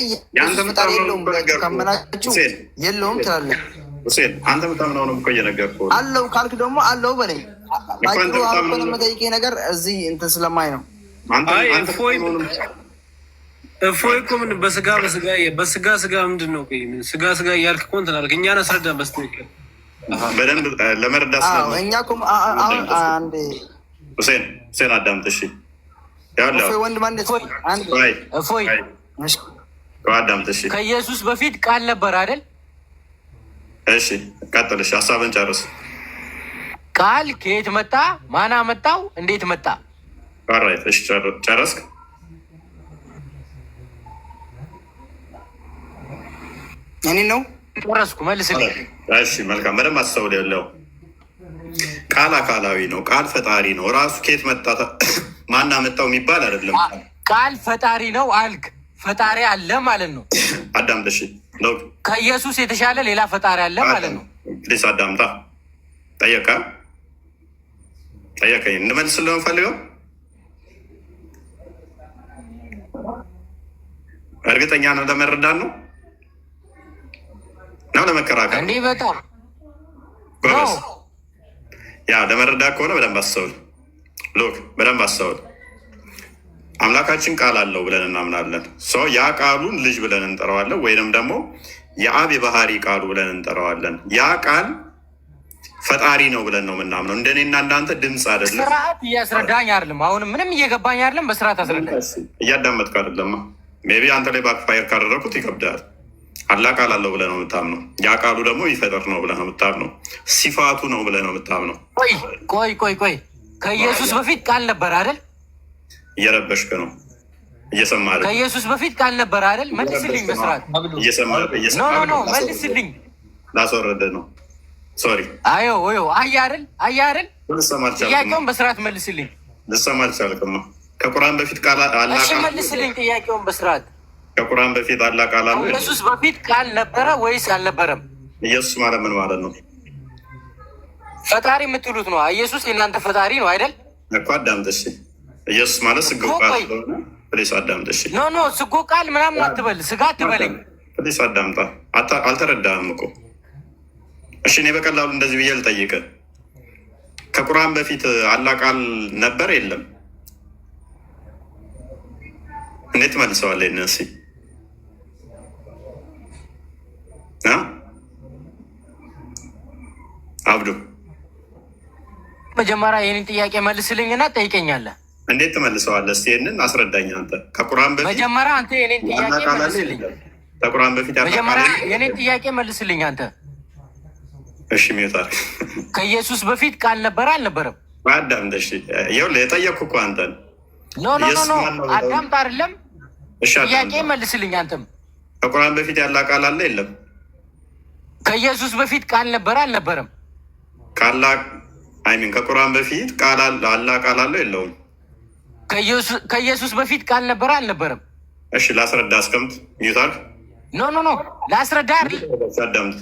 ፈጣሪ የለውም ብላችሁ ካመናችሁ የለውም ትላለህ። ሁሴን አንተ የምታምነው ነው እኮ እየነገርኩህ። አለው ካልክ ደግሞ አለው በለኝ። ባጭሩ አሁን ለመጠይቄ ነገር እዚህ እንትን ስለማይ ነው። እፎይ እኮ ምን በስጋ ምንድን ነው? ስጋ እያልክ እኮ እንትን አልክ። እኛን አስረዳን በስትክክል በደንብ ለመረዳት ስለ እኛ እኮ አሁን አንዴ ሁሴን አዳምጥ እሺ። እፎይ ወንድም እፎይ አዳምጥ እሺ። ከኢየሱስ በፊት ቃል ነበር አይደል? እሺ ቀጥል። እሺ ሀሳብን ጨርስ። ቃል ከየት መጣ? ማን አመጣው? እንዴት መጣ? ኦልራይት እሺ ጨረስክ? እኔ ነው ጨረስኩ። መልስልኝ። እሺ መልካም። በደንብ አስተውል። ያለው ቃል አካላዊ ነው። ቃል ፈጣሪ ነው። ራሱ ከየት መጣ ማን አመጣው የሚባል አይደለም። ቃል ፈጣሪ ነው አልክ። ፈጣሪ አለ ማለት ነው። አዳምጥ እሺ። ከኢየሱስ የተሻለ ሌላ ፈጣሪ አለ ማለት ነው። ፕሊስ አዳምጣ። ጠየቀኝ እንመልስ ለምፈልገው እርግጠኛ ነው። ለመረዳት ነው ለመከራከር እንዲህ በጣም ያ ለመረዳት ከሆነ በደንብ አስተውል። በደንብ አስተውል። አምላካችን ቃል አለው ብለን እናምናለን። ያ ቃሉን ልጅ ብለን እንጠራዋለን፣ ወይንም ደግሞ የአብ የባህሪ ቃሉ ብለን እንጠራዋለን። ያ ቃል ፈጣሪ ነው ብለን ነው የምናምነው። እንደኔና እንዳንተ ድምፅ አይደለም። ስርዓት እያስረዳኝ አይደለም። አሁንም ምንም እየገባኝ አይደለም። በስርዓት አስረዳኝ። እያዳመጥክ አይደለም። ሜይ ቢ አንተ ላይ ባክፋየር ካደረኩት ይከብዳል። አላህ ቃል አለው ብለህ ነው የምታምነው። ያ ቃሉ ደግሞ ይፈጠር ነው ብለህ ነው የምታምነው። ሲፋቱ ነው ብለህ ነው የምታምነው። ቆይ ከኢየሱስ በፊት ቃል ነበር አይደል? እየረበሽክ ነው። እየሰማህ አይደል? ከኢየሱስ በፊት ቃል ነበር አይደል? መልስልኝ በስርዓት። ኖ መልስልኝ። ላስወረደ ነው። ሶሪ። አዮ አየህ አይደል? ጥያቄውን በስርዓት መልስልኝ። ልሰማ አልቻልክም። ከቁርአን በፊት ቃል አላህ እሺ መልስልኝ ጥያቄውን በስርዓት። ከቁርአን በፊት አላህ ቃል አለው። ኢየሱስ በፊት ቃል ነበረ ወይስ አልነበረም? ኢየሱስ ማለት ምን ማለት ነው? ፈጣሪ የምትሉት ነው። ኢየሱስ የእናንተ ፈጣሪ ነው አይደል? እኮ አዳምጥ እሺ። ኢየሱስ ማለት ስግው ቃል ስለሆነ ፕሊስ አዳምጥ እሺ። ኖ ስጎ ቃል ምናምን አትበል፣ ስጋ አትበለኝ። ፕሊስ አዳምጣ። አልተረዳህም እኮ እሺ። እኔ በቀላሉ እንደዚህ ብዬ ልጠይቅህ። ከቁርአን በፊት አላህ ቃል ነበር የለም? እንዴት መልሰዋለህ? እነሲ አብዱ መጀመሪያ ይህንን ጥያቄ መልስልኝና ጠይቀኛለህ። እንዴት ትመልሰዋለህ? እስኪ ይህንን አስረዳኝ። አንተ ከቁርአን በፊት መጀመሪያ አንተ የኔን ጥያቄ መልስልኝ። ከቁርአን በፊት መጀመሪያ የኔን ጥያቄ መልስልኝ አንተ። እሺ ሚውታር ከኢየሱስ በፊት ቃል ነበረ አልነበረም? አዳምጥ እሺ። ይኸውልህ የጠየቅኩ እኮ አንተን። ኖ አዳምጥ አይደለም። ጥያቄ መልስልኝ አንተም። ከቁርአን በፊት ያለ ቃል አለ የለም? ከኢየሱስ በፊት ቃል ነበረ አልነበረም? ከቁርአን በፊት ቃል አላህ ቃል አለው የለውም? ከኢየሱስ በፊት ቃል ነበረ አልነበረም? እሺ ላስረዳ። አስቀምጥ ሚውታር። ኖ ላስረዳ። አዳምጥ።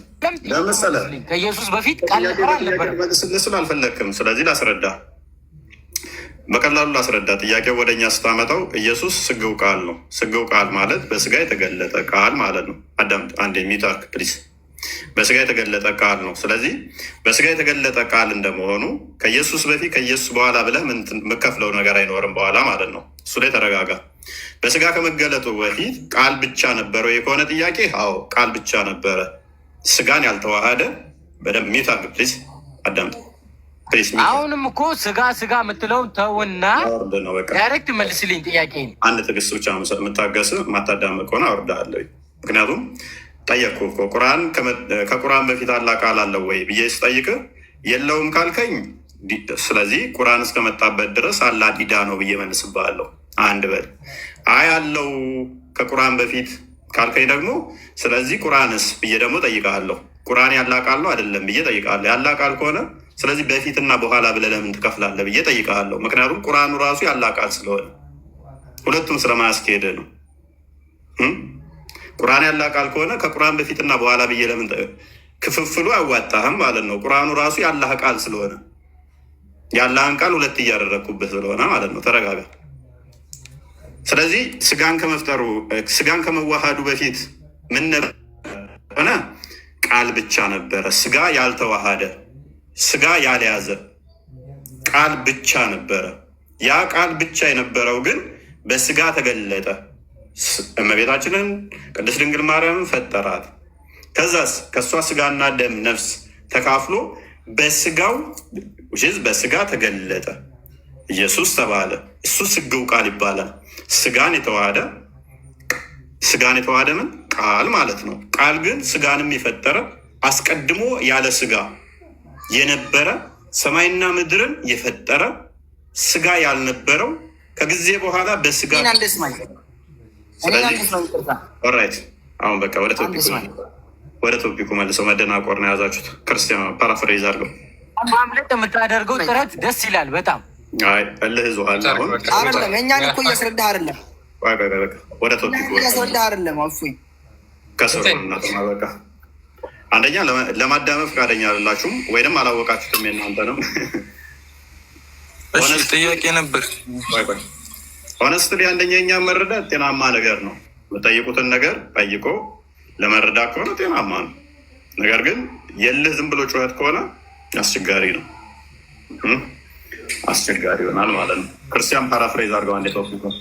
ለምሳሌ ከኢየሱስ በፊት ቃል ነበረ አልነበረም? መልስልህ አልፈለግክም። ስለዚህ ላስረዳ። በቀላሉ ላስረዳ። ጥያቄው ወደኛ ስታመጣው ኢየሱስ ስግው ቃል ነው። ስግው ቃል ማለት በስጋ የተገለጠ ቃል ማለት ነው። አዳምጥ አንድ የሚታርክ ፕሊስ። በስጋ የተገለጠ ቃል ነው። ስለዚህ በስጋ የተገለጠ ቃል እንደመሆኑ ከኢየሱስ በፊት ከኢየሱስ በኋላ ብለህ የምከፍለው ነገር አይኖርም በኋላ ማለት ነው። እሱ ላይ ተረጋጋ። በስጋ ከመገለጡ በፊት ቃል ብቻ ነበረው የከሆነ ጥያቄ፣ አዎ ቃል ብቻ ነበረ፣ ስጋን ያልተዋሃደ። በደንብ ሚታርክ ፕሊስ፣ አዳምጥ። አሁንም እኮ ስጋ የምትለውን ተውና ዳይሬክት መልስልኝ ጥያቄ። አንድ ትዕግስት ብቻ የምታገስ ማታዳምጥ ከሆነ አወርድሃለሁ። ምክንያቱም ጠየቅኩ እኮ ከቁርአን በፊት አላህ ቃል አለው ወይ ብዬ ስጠይቅ የለውም ካልከኝ፣ ስለዚህ ቁርአን እስከመጣበት ድረስ አላህ ዲዳ ነው ብዬ መልስብሃለሁ። አንድ በል። አይ አለው ከቁርአን በፊት ካልከኝ ደግሞ ስለዚህ ቁርአንስ ብዬ ደግሞ ጠይቃለሁ። ቁርአን ያላህ ቃል ነው አይደለም ብዬ ጠይቃለሁ። ያላህ ቃል ከሆነ ስለዚህ በፊትና በኋላ ብለህ ለምን ትከፍላለህ ብዬ ጠይቃለሁ። ምክንያቱም ቁርአኑ ራሱ ያላህ ቃል ስለሆነ ሁለቱም ስለማያስኬድ ነው። ቁርአን ያላህ ቃል ከሆነ ከቁርአን በፊትና በኋላ ብዬ ለምን ክፍፍሉ አያዋጣህም ማለት ነው። ቁርአኑ ራሱ ያላህ ቃል ስለሆነ ያላህን ቃል ሁለት እያደረግኩበት ስለሆነ ማለት ነው። ተረጋጋ። ስለዚህ ስጋን ከመዋሃዱ በፊት ምን ሆነ? ቃል ብቻ ነበረ። ስጋ ያልተዋሃደ ስጋ ያልያዘ ቃል ብቻ ነበረ። ያ ቃል ብቻ የነበረው ግን በስጋ ተገለጠ። እመቤታችንን ቅድስት ድንግል ማርያምን ፈጠራት። ከዛስ ከእሷ ስጋና ደም ነፍስ ተካፍሎ በስጋ ተገለጠ። ኢየሱስ ተባለ። እሱ ስግው ቃል ይባላል። ስጋን የተዋሃደ ምን ቃል ማለት ነው። ቃል ግን ስጋንም የፈጠረ አስቀድሞ ያለ ስጋ የነበረ ሰማይና ምድርን የፈጠረ ስጋ ያልነበረው ከጊዜ በኋላ በስጋ ኦራይት። አሁን በቃ ወደ ቶፒኩ መልሰው መደናቆር ነው የያዛችሁት። ክርስቲያን ፓራፍሬዝ አድርገው ማምለጥ የምታደርገው ጥረት ደስ ይላል በጣም። እልህ ይዞሃል። አሁን አይደለም እኛን እኮ እያስረዳህ አይደለም፣ ወደ ቶፒኩ እያስረዳህ አይደለም። እፎይ ከስሩ እናተማ በቃ አንደኛ ለማዳመጥ ፈቃደኛ አይደላችሁም ወይንም አላወቃችሁትም። የእናንተ ነው። ጥያቄ ነበር። ሆነስትሊ አንደኛ የኛ መረዳት ጤናማ ነገር ነው። የምጠይቁትን ነገር ጠይቆ ለመረዳት ከሆነ ጤናማ ነው። ነገር ግን የልህ ዝም ብሎ ጩኸት ከሆነ አስቸጋሪ ነው፣ አስቸጋሪ ይሆናል ማለት ነው። ክርስቲያን ፓራፍሬዝ አድርገው አንዴ ቶፒክ ነው።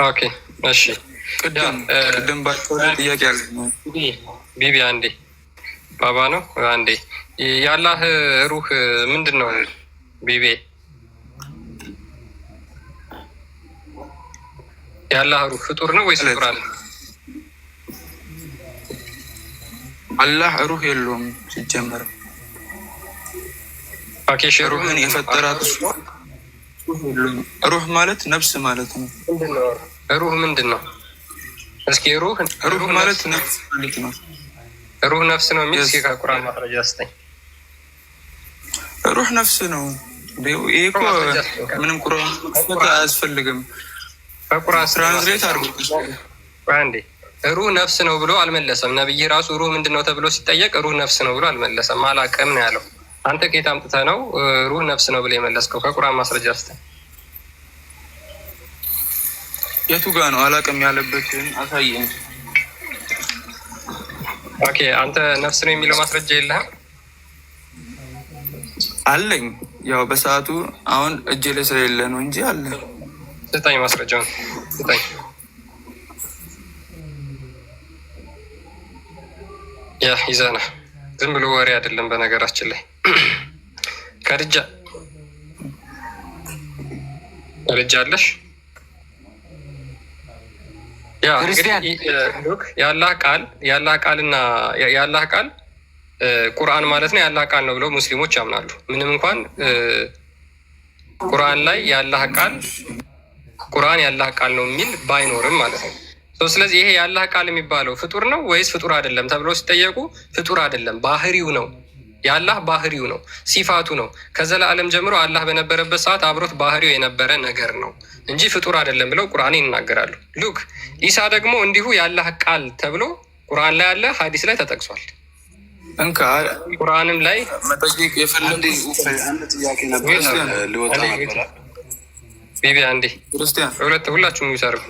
ኦኬ እሺ። ቅድም ባቸው ጥያቄ አለ ቢቢ አንዴ ባባ ነው አንዴ። የአላህ ሩህ ምንድን ነው ቢቢ? የአላህ ሩህ ፍጡር ነው ወይስ ፍጡር አለ? አላህ ሩህ የለውም ሲጀመር። ፓኬሽ ሩህን የፈጠራት ሩህ ማለት ነፍስ ማለት ነው። ሩህ ምንድን ነው? እስኪ ሩህ ማለት ነፍስ ማለት ነው። ሩህ ነፍስ ነው የሚል እስኪ ከቁርአን ማስረጃ ስጠኝ። ሩህ ነፍስ ነው። ይሄ እኮ ምንም ቁርአን አያስፈልግም። ከቁርአን ትራንስሌት አድርጎ አንዴ ሩህ ነፍስ ነው ብሎ አልመለሰም። ነብይ ራሱ ሩህ ምንድን ነው ተብሎ ሲጠየቅ ሩህ ነፍስ ነው ብሎ አልመለሰም። አላቅም ነው ያለው። አንተ ከየት አምጥተህ ነው ሩህ ነፍስ ነው ብሎ የመለስከው? ከቁርአን ማስረጃ ስጠኝ። የቱ ጋ ነው አላቅም ያለበትን አሳየኝ። ኦኬ አንተ ነፍስ ነው የሚለው ማስረጃ የለህም? አለኝ። ያው በሰዓቱ አሁን እጄ ላይ ስለሌለ ነው እንጂ አለ። ስጠኝ፣ ማስረጃውን ስጠኝ። ያ ይዘና ዝም ብሎ ወሬ አይደለም። በነገራችን ላይ ከርጃ አለሽ? ያ እንግዲህ የአላህ ቃል ቁርአን ማለት ነው። የአላህ ቃል ነው ብለው ሙስሊሞች ያምናሉ። ምንም እንኳን ቁርአን ላይ ቁርአን የአላህ ቃል ነው የሚል ባይኖርም ማለት ነው። ስለዚህ ይሄ የአላህ ቃል የሚባለው ፍጡር ነው ወይስ ፍጡር አይደለም ተብለው ሲጠየቁ ፍጡር አይደለም፣ ባህሪው ነው። የአላህ ባህሪው ነው፣ ሲፋቱ ነው። ከዘላለም ጀምሮ አላህ በነበረበት ሰዓት አብሮት ባህሪው የነበረ ነገር ነው እንጂ ፍጡር አይደለም ብለው ቁርአን ይናገራሉ። ሉክ ኢሳ ደግሞ እንዲሁ የአላህ ቃል ተብሎ ቁርአን ላይ አለ፣ ሀዲስ ላይ ተጠቅሷል። እንካ ቁርአንም ላይ መጠየቅ የፈለጉ አንድ ጥያቄ ነበር። ሊወጣ ነበረ ቢቢ አንዴ ክርስቲያን ሁላችሁም ይሰርጉ።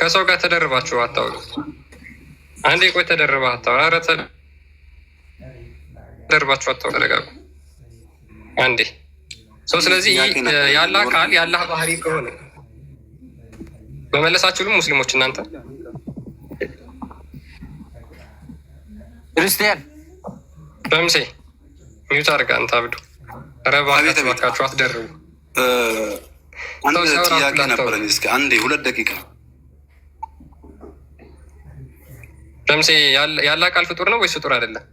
ከሰው ጋር ተደርባችሁ አታውሉ። አንዴ ቆይ ተደርባ አታውሉ። ኧረ ተደርባችሁ አታውሉ። ተረጋጉ አንዴ ሰው። ስለዚህ የአላህ ቃል የአላህ ባህሪ ከሆነ መመለሳችሁም ሙስሊሞች እናንተ ክርስቲያን በምሴ ሚዩት አድርጋ አንተ አብዱ። ኧረ እባካችሁ አትደርቡ። አንድ ጥያቄ ነበረኝ። እስኪ አንዴ 2 ደቂቃ ለምሴ ያለ ቃል ፍጡር ነው ወይስ ፍጡር አይደለም?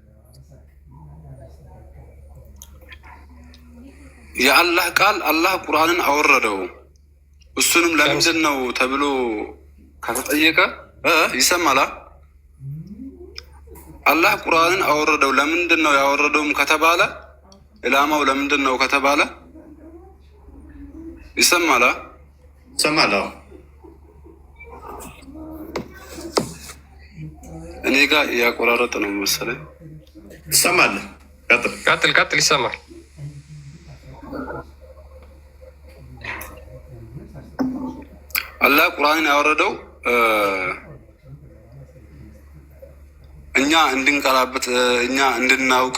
የአላህ ቃል አላህ ቁርአንን አወረደው እሱንም ለምንድን ነው ተብሎ ከተጠየቀ ይሰማላ። አላህ ቁርአንን አወረደው ለምንድን ነው ያወረደውም ከተባለ ኢላማው ለምንድን ነው ከተባለ ይሰማላ። ይሰማላ። እኔ ጋር ያቆራረጠ ነው መሰለኝ። ይሰማል። ቀጥል ይሰማል። አላህ ቁርአንን ያወረደው እኛ እንድንቀራበት እኛ እንድናውቅ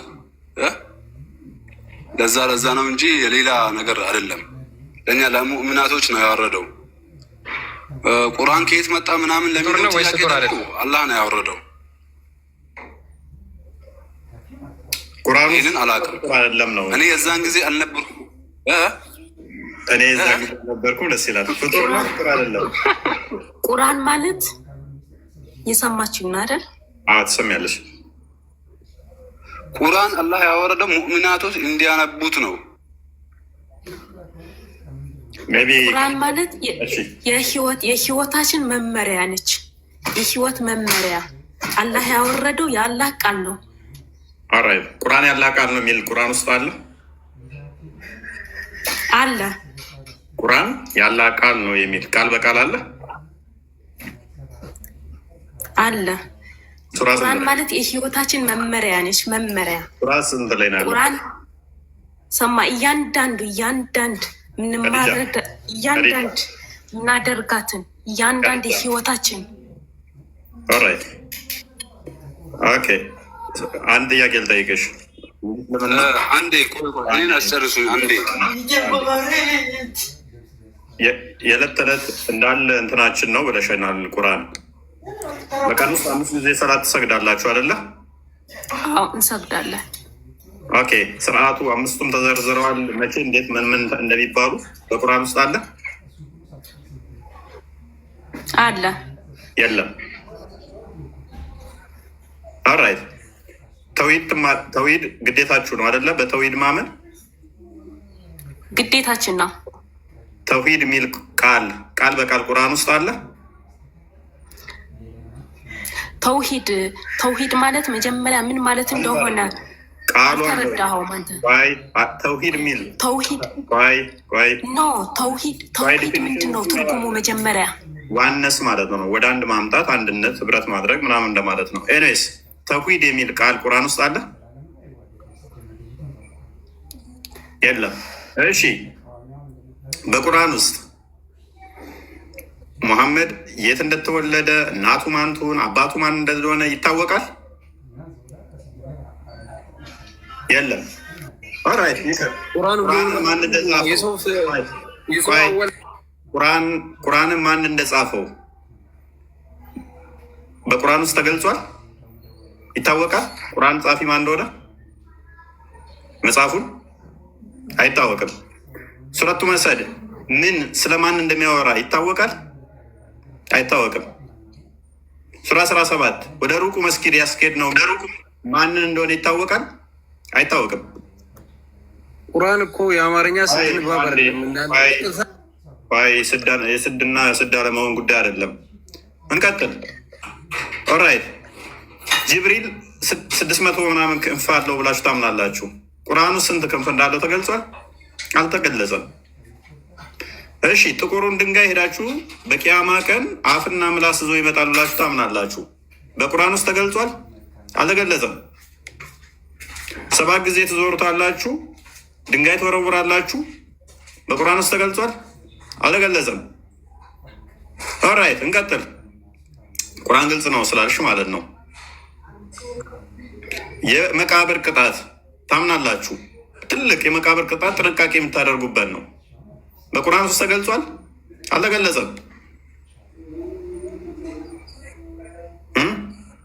ለዛ ነው እንጂ የሌላ ነገር አይደለም። ለእኛ ለሙእሚናቶች ነው ያወረደው። ቁርአን ከየት መጣ ምናምን ለሚለው ጥያቄ አላህ ነው ያወረደው። ቁርአንን አላውቅም። እኔ የዛን ጊዜ አልነበርኩም። እኔ እዛ ጊዜ ነበርኩ። ደስ ይላል። ፍጡር ነው ፍጡር አይደለም። ቁርአን ማለት የሰማችሁ ነው አይደል? ትሰሚያለሽ። ቁርአን አላህ ያወረደው ሙእሚናቶች እንዲያነቡት ነው። ቁርአን ማለት የህይወታችን መመሪያ ነች። የህይወት መመሪያ አላህ ያወረደው የአላህ ቃል ነው። አራይ ቁርአን ያላህ ቃል ነው የሚል ቁርአን ውስጥ አለ አለ። ቁርአን ያላህ ቃል ነው የሚል ቃል በቃል አለ አለ። ቁርአን ማለት የህይወታችን መመሪያ ነች። መመሪያ ቁርአን ስንት ላይ ነው? ቁርአን ሰማ እያንዳንዱ እናደርጋትን እያንዳንድ የህይወታችን ኦራይት ኦኬ። አንድ ጥያቄ ልጠይቅሽ። አንዴ እኔን አስጨርሱኝ። አንዴ የዕለት ተዕለት እንዳለ እንትናችን ነው ብለሽናል። ቁርአን በቀን ውስጥ 5 ጊዜ ሰላት ትሰግዳላችሁ አይደለ? አዎ እንሰግዳለን። ኦኬ። ስርዓቱ 5ቱም ተዘርዝረዋል። መቼ፣ እንዴት፣ ምን እንደሚባሉ በቁርአን ውስጥ አለ አለ? የለም። ኦራይት። ተውሂድ ግዴታችሁ ነው አይደለ? በተውሂድ ማመን ግዴታችን ነው። ተውሂድ የሚል ቃል በቃል ቁርአን ውስጥ አለ? ተውሂድ ማለት መጀመሪያ ምን ማለት እንደሆነ አልተረዳኸውም አንተ። ተውሂድ የሚል ተውሂድ ምንድን ነው ትርጉሙ? መጀመሪያ ዋነስ ማለት ነው፣ ወደ አንድ ማምጣት፣ አንድነት፣ ህብረት ማድረግ ምናምን እንደማለት ነው። ኤኒዌይስ ተውሂድ የሚል ቃል ቁርአን ውስጥ አለ? የለም። እሺ፣ በቁርአን ውስጥ ሙሐመድ የት እንደተወለደ፣ እናቱ ማን ትሁን፣ አባቱ ማን እንደሆነ ይታወቃል? የለም። ኦራይት። ቁርአንን ማን እንደጻፈው በቁርአን ውስጥ ተገልጿል? ይታወቃል? ቁርአን ጻፊ ማን እንደሆነ መጽሐፉን አይታወቅም። ሱረቱ መሰድ ምን ስለማን እንደሚያወራ ይታወቃል? አይታወቅም። ሱራ 17 ወደ ሩቁ መስጊድ ያስኬድ ነው ማንን እንደሆነ ይታወቃል? አይታወቅም። ቁርአን እኮ የአማርኛ የስድና ስድ አለመሆን ጉዳይ አይደለም። እንቀጥል። ኦራይት። ጅብሪል 600 ምናምን ክንፍ አለው ብላችሁ ታምናላችሁ። ቁርአኑ ስንት ክንፍ እንዳለው ተገልጿል? አልተገለጸም። እሺ፣ ጥቁሩን ድንጋይ ሄዳችሁ በቂያማ ቀን አፍና ምላስ ይዞ ይመጣል ብላችሁ ታምናላችሁ። በቁርአን ውስጥ ተገልጿል? አልተገለጸም። 7 ጊዜ ትዞሩታላችሁ፣ ድንጋይ ትወረውራላችሁ። በቁርአን ውስጥ ተገልጿል? አልተገለጸም። ኦራይት እንቀጥል። ቁርአን ግልጽ ነው ስላልሽ ማለት ነው። የመቃብር ቅጣት ታምናላችሁ? ትልቅ የመቃብር ቅጣት ጥንቃቄ የምታደርጉበት ነው። በቁርአን ውስጥ ተገልጿል? አልተገለጸም።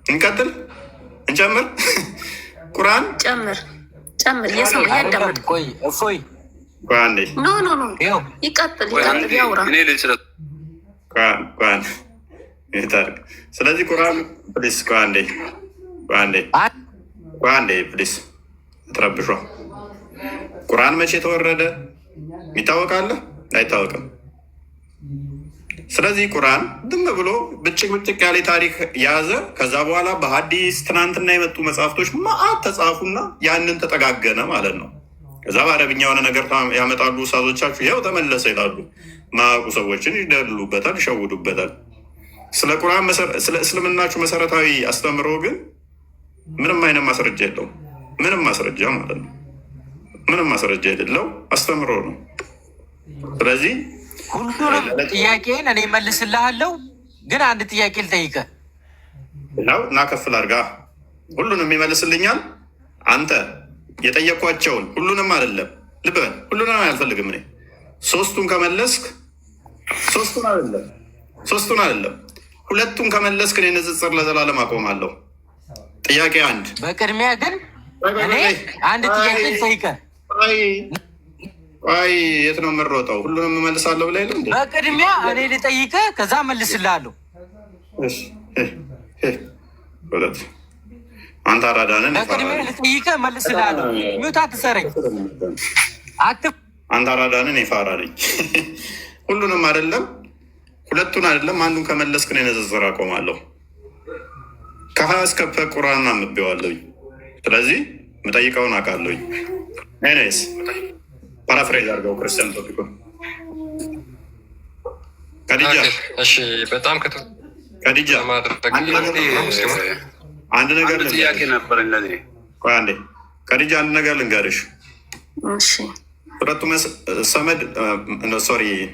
እንቀጥል፣ እንጨምር። ቁርአን ጨምር የሰው ያዳመጥ ቆይ እፎይ አንዴ ኖ ይቀጥል ያውራ። ስለዚህ ቁርአን ፕሊስ አንዴ ፕሊስ ትረብሿ። ቁርአን መቼ ተወረደ ይታወቃል? አይታወቅም። ስለዚህ ቁርአን ዝም ብሎ ብጭቅ ያለ ታሪክ የያዘ ከዛ በኋላ በሀዲስ ትናንትና የመጡ መጽሐፍቶች ማአት ተጻፉና ያንን ተጠጋገነ ማለት ነው። ከዛ በአረብኛ የሆነ ነገር ያመጣሉ ውሳዞቻችሁ ያው ተመለሰ ይላሉ። ማያውቁ ሰዎችን ይደልሉበታል፣ ይሸውዱበታል። ስለ ቁርአን ስለ እስልምናችሁ መሰረታዊ አስተምሮ ግን ምንም አይነት ማስረጃ የለውም። ምንም ማስረጃ ማለት ነው። ምንም ማስረጃ የሌለው አስተምሮ ነው። ስለዚህ ሁሉንም ጥያቄን እኔ መልስልሃለሁ፣ ግን አንድ ጥያቄ ልጠይቅህ ነው እና ከፍል አድርጋ ሁሉንም ይመልስልኛል። አንተ የጠየኳቸውን ሁሉንም አይደለም፣ ልብ በል ሁሉንም አልፈልግም እኔ። ሶስቱን ከመለስክ ሶስቱን አይደለም ሁለቱን ከመለስክ እኔ ንጽጽር ለዘላለም አቆማለሁ። ጥያቄ አንድ። በቅድሚያ ግን እኔ አንድ ጥያቄ ልጠይቅህ። አይ የት ነው የምሮጠው? ሁሉንም እመልሳለሁ ብላ የለ እንዴ? በቅድሚያ እኔ ልጠይቅህ፣ ከዛ መልስልሃለሁ። አንተ አራዳንን በቅድሚያ ልጠይቅህ፣ መልስልሃለሁ። ሚውት አትሰረኝ። አንተ አራዳንን የፋራ ነኝ። ሁሉንም አይደለም ሁለቱን አይደለም አንዱን ከመለስክ እኔ ንጽጽር አቆማለሁ። ከሀያ እስከ ቁርአን አንብቤዋለሁኝ። ስለዚህ የምጠይቀውን አውቃለሁኝ። ኤኒዌይስ ፓራፍሬዝ አድርገው ክርስቲያን ቶፒኮ ከዲጃ በጣም ከዲጃ አንድ ነገር ጥያቄ ነበር። እንደዚህ አንዴ ከዲጃ አንድ ነገር ልንገርሽ። ሁለቱ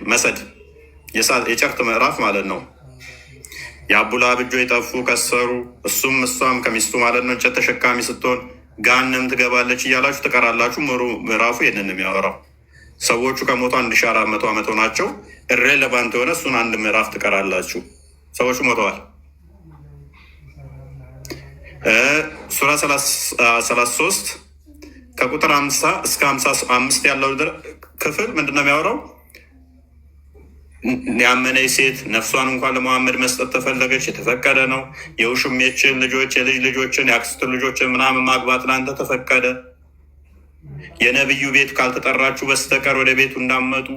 መሰድ የጨርት ምዕራፍ ማለት ነው። የአቡላ ብጆ የጠፉ ከሰሩ፣ እሱም እሷም ከሚስቱ ማለት ነው እንጨት ተሸካሚ ስትሆን ጋንም ትገባለች እያላችሁ ትቀራላችሁ። ምዕራፉ ይህንን የሚያወራው ሰዎቹ ከሞቱ 1400 ዓመት ሆናቸው። ኢሬሌቫንት የሆነ እሱን አንድ ምዕራፍ ትቀራላችሁ። ሰዎቹ ሞተዋል። ሱራ 33 ከቁጥር 50 እስከ 55 ያለው ክፍል ምንድነው የሚያወራው? ያመነ ሴት ነፍሷን እንኳን ለመሐመድ መስጠት ተፈለገች፣ የተፈቀደ ነው። የውሽሜችን ልጆች፣ የልጅ ልጆችን፣ የአክስት ልጆችን ምናምን ማግባት ለአንተ ተፈቀደ። የነቢዩ ቤት ካልተጠራችሁ በስተቀር ወደ ቤቱ እንዳመጡ፣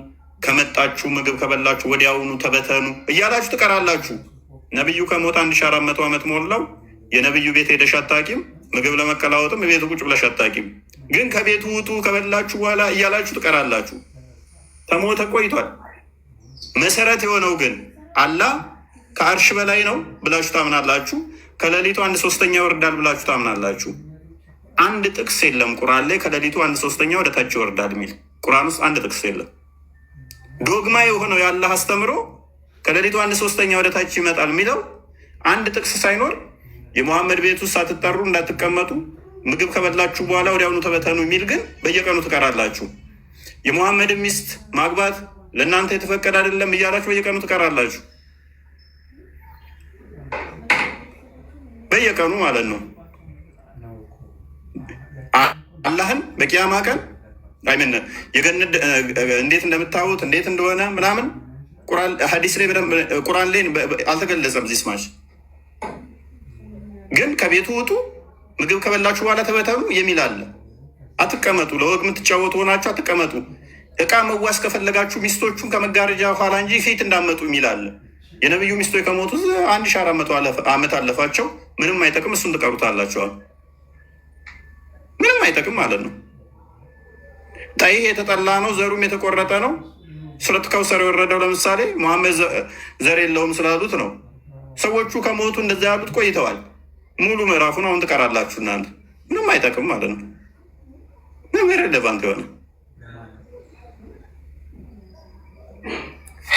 ከመጣችሁ ምግብ ከበላችሁ ወዲያውኑ ተበተኑ እያላችሁ ትቀራላችሁ። ነቢዩ ከሞት 1400 ዓመት ሞላው። የነቢዩ ቤት ሄደሽ አታውቂም። ምግብ ለመቀላወጥም ቤቱ ቁጭ ብለሽ አታውቂም። ግን ከቤቱ ውጡ ከበላችሁ በኋላ እያላችሁ ትቀራላችሁ። ተሞተ ቆይቷል። መሰረት የሆነው ግን አላህ ከአርሽ በላይ ነው ብላችሁ ታምናላችሁ። ከሌሊቱ 1/3 ይወርዳል ብላችሁ ታምናላችሁ። አንድ ጥቅስ የለም ቁርአን ላይ ከሌሊቱ 1/3 ወደ ታች ይወርዳል የሚል ቁርአን ውስጥ አንድ ጥቅስ የለም። ዶግማ የሆነው የአላህ አስተምሮ ከሌሊቱ 1/3 ወደ ታች ይመጣል የሚለው አንድ ጥቅስ ሳይኖር የሙሐመድ ቤት ውስጥ ሳትጠሩ እንዳትቀመጡ፣ ምግብ ከበላችሁ በኋላ ወዲያውኑ ተበተኑ የሚል ግን በየቀኑ ትቀራላችሁ። የሙሐመድን ሚስት ማግባት ለእናንተ የተፈቀደ አይደለም እያላችሁ በየቀኑ ትቀራላችሁ። በየቀኑ ማለት ነው። አላህን በቂያማ ቀን አይምን የገነት እንዴት እንደምታዩት እንዴት እንደሆነ ምናምን ሐዲስ ላይ ቁርአን ላይ አልተገለጸም። ዚስማች ግን ከቤቱ ውጡ፣ ምግብ ከበላችሁ በኋላ ተበተኑ የሚል አለ። አትቀመጡ፣ ለወግ የምትጫወቱ ሆናችሁ አትቀመጡ። እቃ መዋስ ከፈለጋችሁ ሚስቶቹን ከመጋረጃ ኋላ እንጂ ፊት እንዳመጡ የሚል አለ። የነቢዩ ሚስቶች ከሞቱ 1400 ዓመት አለፋቸው። ምንም አይጠቅም። እሱን ትቀሩታላችኋል። ምንም አይጠቅም ማለት ነው። ይህ የተጠላ ነው፣ ዘሩም የተቆረጠ ነው። ሱረት ከውሰር የወረደው ለምሳሌ ሙሐመድ ዘር የለውም ስላሉት ነው። ሰዎቹ ከሞቱ እንደዛ ያሉት ቆይተዋል። ሙሉ ምዕራፉን አሁን ትቀራላችሁ እናንተ። ምንም አይጠቅም ማለት ነው። በጣም ሬሌቫንት የሆነ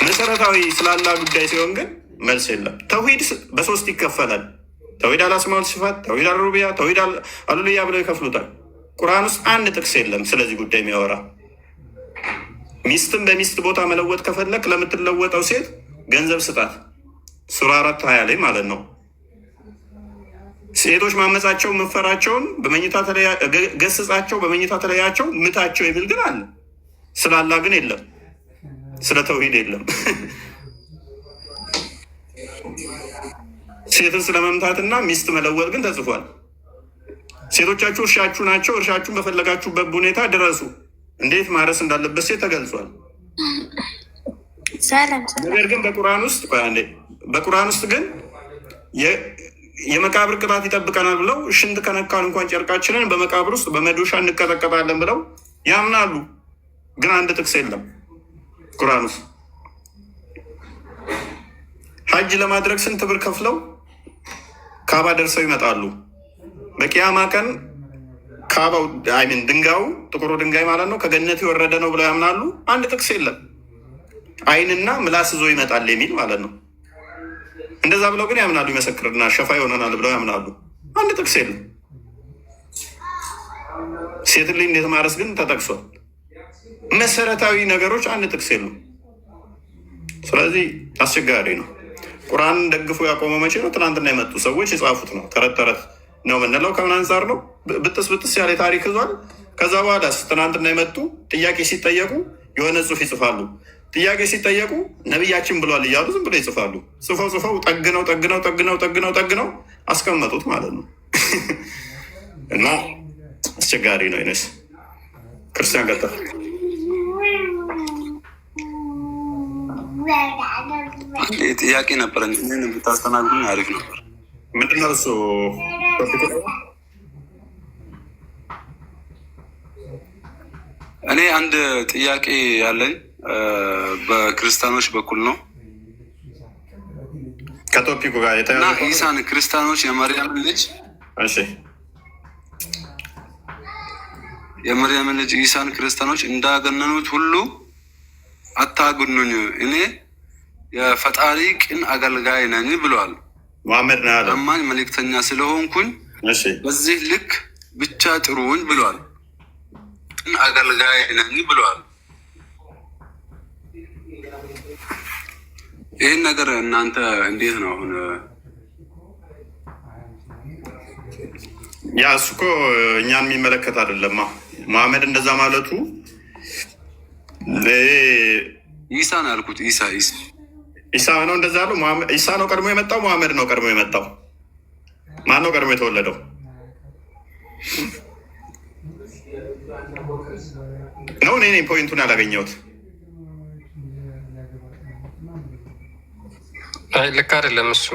መሰረታዊ ስላላ ጉዳይ ሲሆን ግን መልስ የለም። ተውሂድ በሶስት ይከፈላል። ተውሂድ አልአስማኡል ሲፋት፣ ተውሂድ አልሩቢያ፣ ተውሂድ አልኡሉሂያ ብለው ይከፍሉታል። ቁርአን ውስጥ አንድ ጥቅስ የለም ስለዚህ ጉዳይ የሚያወራ። ሚስትን በሚስት ቦታ መለወጥ ከፈለክ ለምትለወጠው ሴት ገንዘብ ስጣት፣ ሱራ 4:20 ላይ ማለት ነው። ሴቶች ማመጻቸው መፈራቸውን በመኝታ ገስጻቸው፣ በመኝታ ተለያቸው፣ ምታቸው የሚል ግን አለ። ስላላ ግን የለም፣ ስለ ተውሂድ የለም። ሴትን ስለመምታትና ሚስት መለወጥ ግን ተጽፏል። ሴቶቻችሁ እርሻችሁ ናቸው፣ እርሻችሁን በፈለጋችሁበት ሁኔታ ድረሱ። እንዴት ማረስ እንዳለበት ሴት ተገልጿል። ነገር ግን በቁርአን ውስጥ ግን የመቃብር ቅጣት ይጠብቀናል ብለው ሽንት ከነካን እንኳን ጨርቃችንን በመቃብር ውስጥ በመዶሻ እንቀጠቀጣለን ብለው ያምናሉ። ግን አንድ ጥቅስ የለም ቁርአን ውስጥ። ሀጅ ለማድረግ ስንት ብር ከፍለው ካባ ደርሰው ይመጣሉ። በቂያማ ቀን ካባው አይሚን ድንጋዩ ጥቁሩ ድንጋይ ማለት ነው ከገነት የወረደ ነው ብለው ያምናሉ። አንድ ጥቅስ የለም። አይንና ምላስ ይዞ ይመጣል የሚል ማለት ነው። እንደዛ ብለው ግን ያምናሉ። ይመሰክርና ሸፋ ይሆነናል ብለው ያምናሉ። አንድ ጥቅስ የለም። ሴት ልጅ እንዴት ማረስ ግን ተጠቅሷል። መሰረታዊ ነገሮች አንድ ጥቅስ የሉም። ስለዚህ አስቸጋሪ ነው። ቁርአን ደግፎ ያቆመው መቼ ነው? ትናንትና የመጡ ሰዎች የጻፉት ነው። ተረት ተረት ነው የምንለው ከምን አንጻር ነው? ብጥስ ያለ ታሪክ ይዟል። ከዛ በኋላ ትናንትና የመጡ ጥያቄ ሲጠየቁ የሆነ ጽሑፍ ይጽፋሉ። ጥያቄ ሲጠየቁ ነቢያችን ብሏል እያሉ ዝም ብሎ ይጽፋሉ። ጽፈው ጠግነው አስቀመጡት ማለት ነው። እና አስቸጋሪ ነው። ይነስ ክርስቲያን ገጠር ጥያቄ ነበረኝ። ምን ብታስተናግዱኝ አሪፍ ነበር። ምንድነው እሱ? እኔ አንድ ጥያቄ ያለኝ በክርስቲያኖች በኩል ነው። ከቶፒኩ ጋር እና ኢሳን ክርስቲያኖች የመርያምን ልጅ ኢሳን ክርስቲያኖች እንዳገነኑት ሁሉ አታግኑኝ፣ እኔ የፈጣሪ ቅን አገልጋይ ነኝ ብለዋል። መሐመድ ነው ያለው። ታማኝ መልእክተኛ ስለሆንኩኝ በዚህ ልክ ብቻ ጥሩኝ ብለዋል። ቅን አገልጋይ ነኝ ብለዋል። ይህን ነገር እናንተ እንዴት ነው አሁን? ያ እሱ እኮ እኛን የሚመለከት አይደለም። መሐመድ እንደዛ ማለቱ ኢሳ ነው ያልኩት። ኢሳ ነው እንደዛ ያለው። ኢሳ ነው ቀድሞ የመጣው? መሐመድ ነው ቀድሞ የመጣው? ማን ነው ቀድሞ የተወለደው? ነው እኔ ፖይንቱን ያላገኘሁት። ልክ አይደለም እሱ።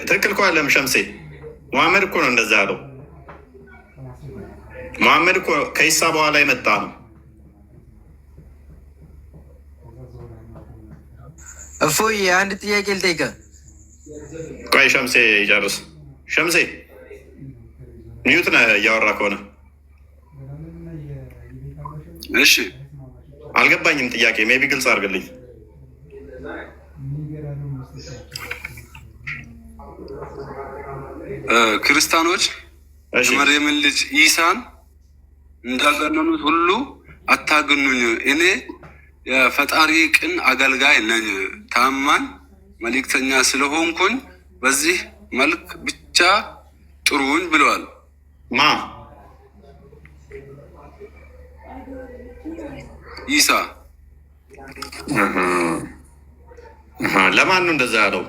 ትክክል እኮ አለም ሸምሴ። መሐመድ እኮ ነው እንደዛ ያለው። መሐመድ እኮ ከኢሳ በኋላ የመጣ ነው። እፎይ አንድ ጥያቄ ልጠይቅህ። ቆይ ሸምሴ ይጨርስ። ሸምሴ ሚዩት ነህ እያወራ ከሆነ። እሺ አልገባኝም ጥያቄ። ሜቢ ግልጽ አድርግልኝ። ክርስቲያኖች የመርየምን ልጅ ኢሳን እንዳገነኑት ሁሉ አታግኑኝ፣ እኔ የፈጣሪ ቅን አገልጋይ ነኝ፣ ታማኝ መልእክተኛ ስለሆንኩኝ በዚህ መልክ ብቻ ጥሩኝ ብለዋል። ማ ኢሳ ለማን ነው እንደዛ ያለው?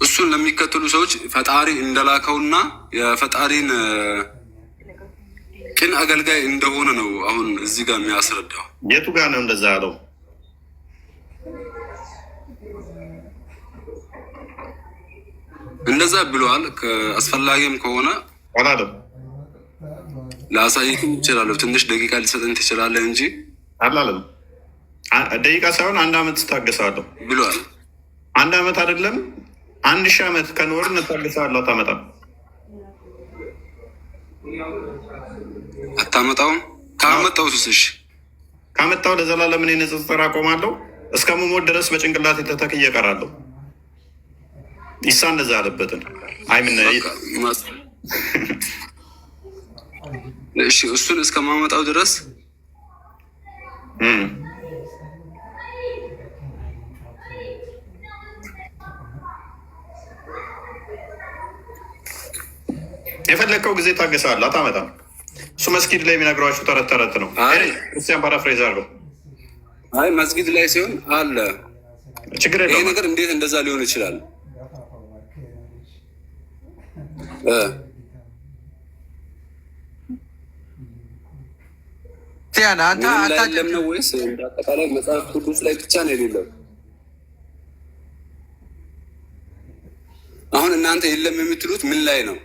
እሱን ለሚከተሉ ሰዎች ፈጣሪ እንደላከውና የፈጣሪን ቅን አገልጋይ እንደሆነ ነው አሁን እዚህ ጋር የሚያስረዳው። የቱ ጋር ነው እንደዛ ያለው? እንደዛ ብለዋል። አስፈላጊም ከሆነ አላለም ላሳይክም ይችላለሁ። ትንሽ ደቂቃ ሊሰጠን ትችላለህ እንጂ አላለም። ደቂቃ ሳይሆን 1 ዓመት ትታገሳለሁ ብለዋል። 1 ዓመት አይደለም 1000 ዓመት ከኖር እንታገሳለሁ። አታመጣም። አታመጣውም? ካመጣው ሱስሽ ካመጣው ለዘላለም እኔ ንጽጽር አቆማለሁ። እስከምሞት ድረስ በጭንቅላት ተተክዬ እቀራለሁ። ኢሳ እንደዛ አለበትን አይምን እሺ፣ እሱን እስከማመጣው ድረስ የፈለግከው ጊዜ ታገሳለህ፣ አታመጣም። እሱ መስጊድ ላይ የሚነግሯችሁ ተረት ተረት ነው። ክርስቲያን ፓራፍሬዝ አድርገው። አይ መስጊድ ላይ ሲሆን አለ ችግር ይሄ የለውም። ነገር እንዴት እንደዛ ሊሆን ይችላል? የለም ነው ወይስ አጠቃላይ መጽሐፍ ቅዱስ ላይ ብቻ ነው የሌለው? አሁን እናንተ የለም የምትሉት ምን ላይ ነው?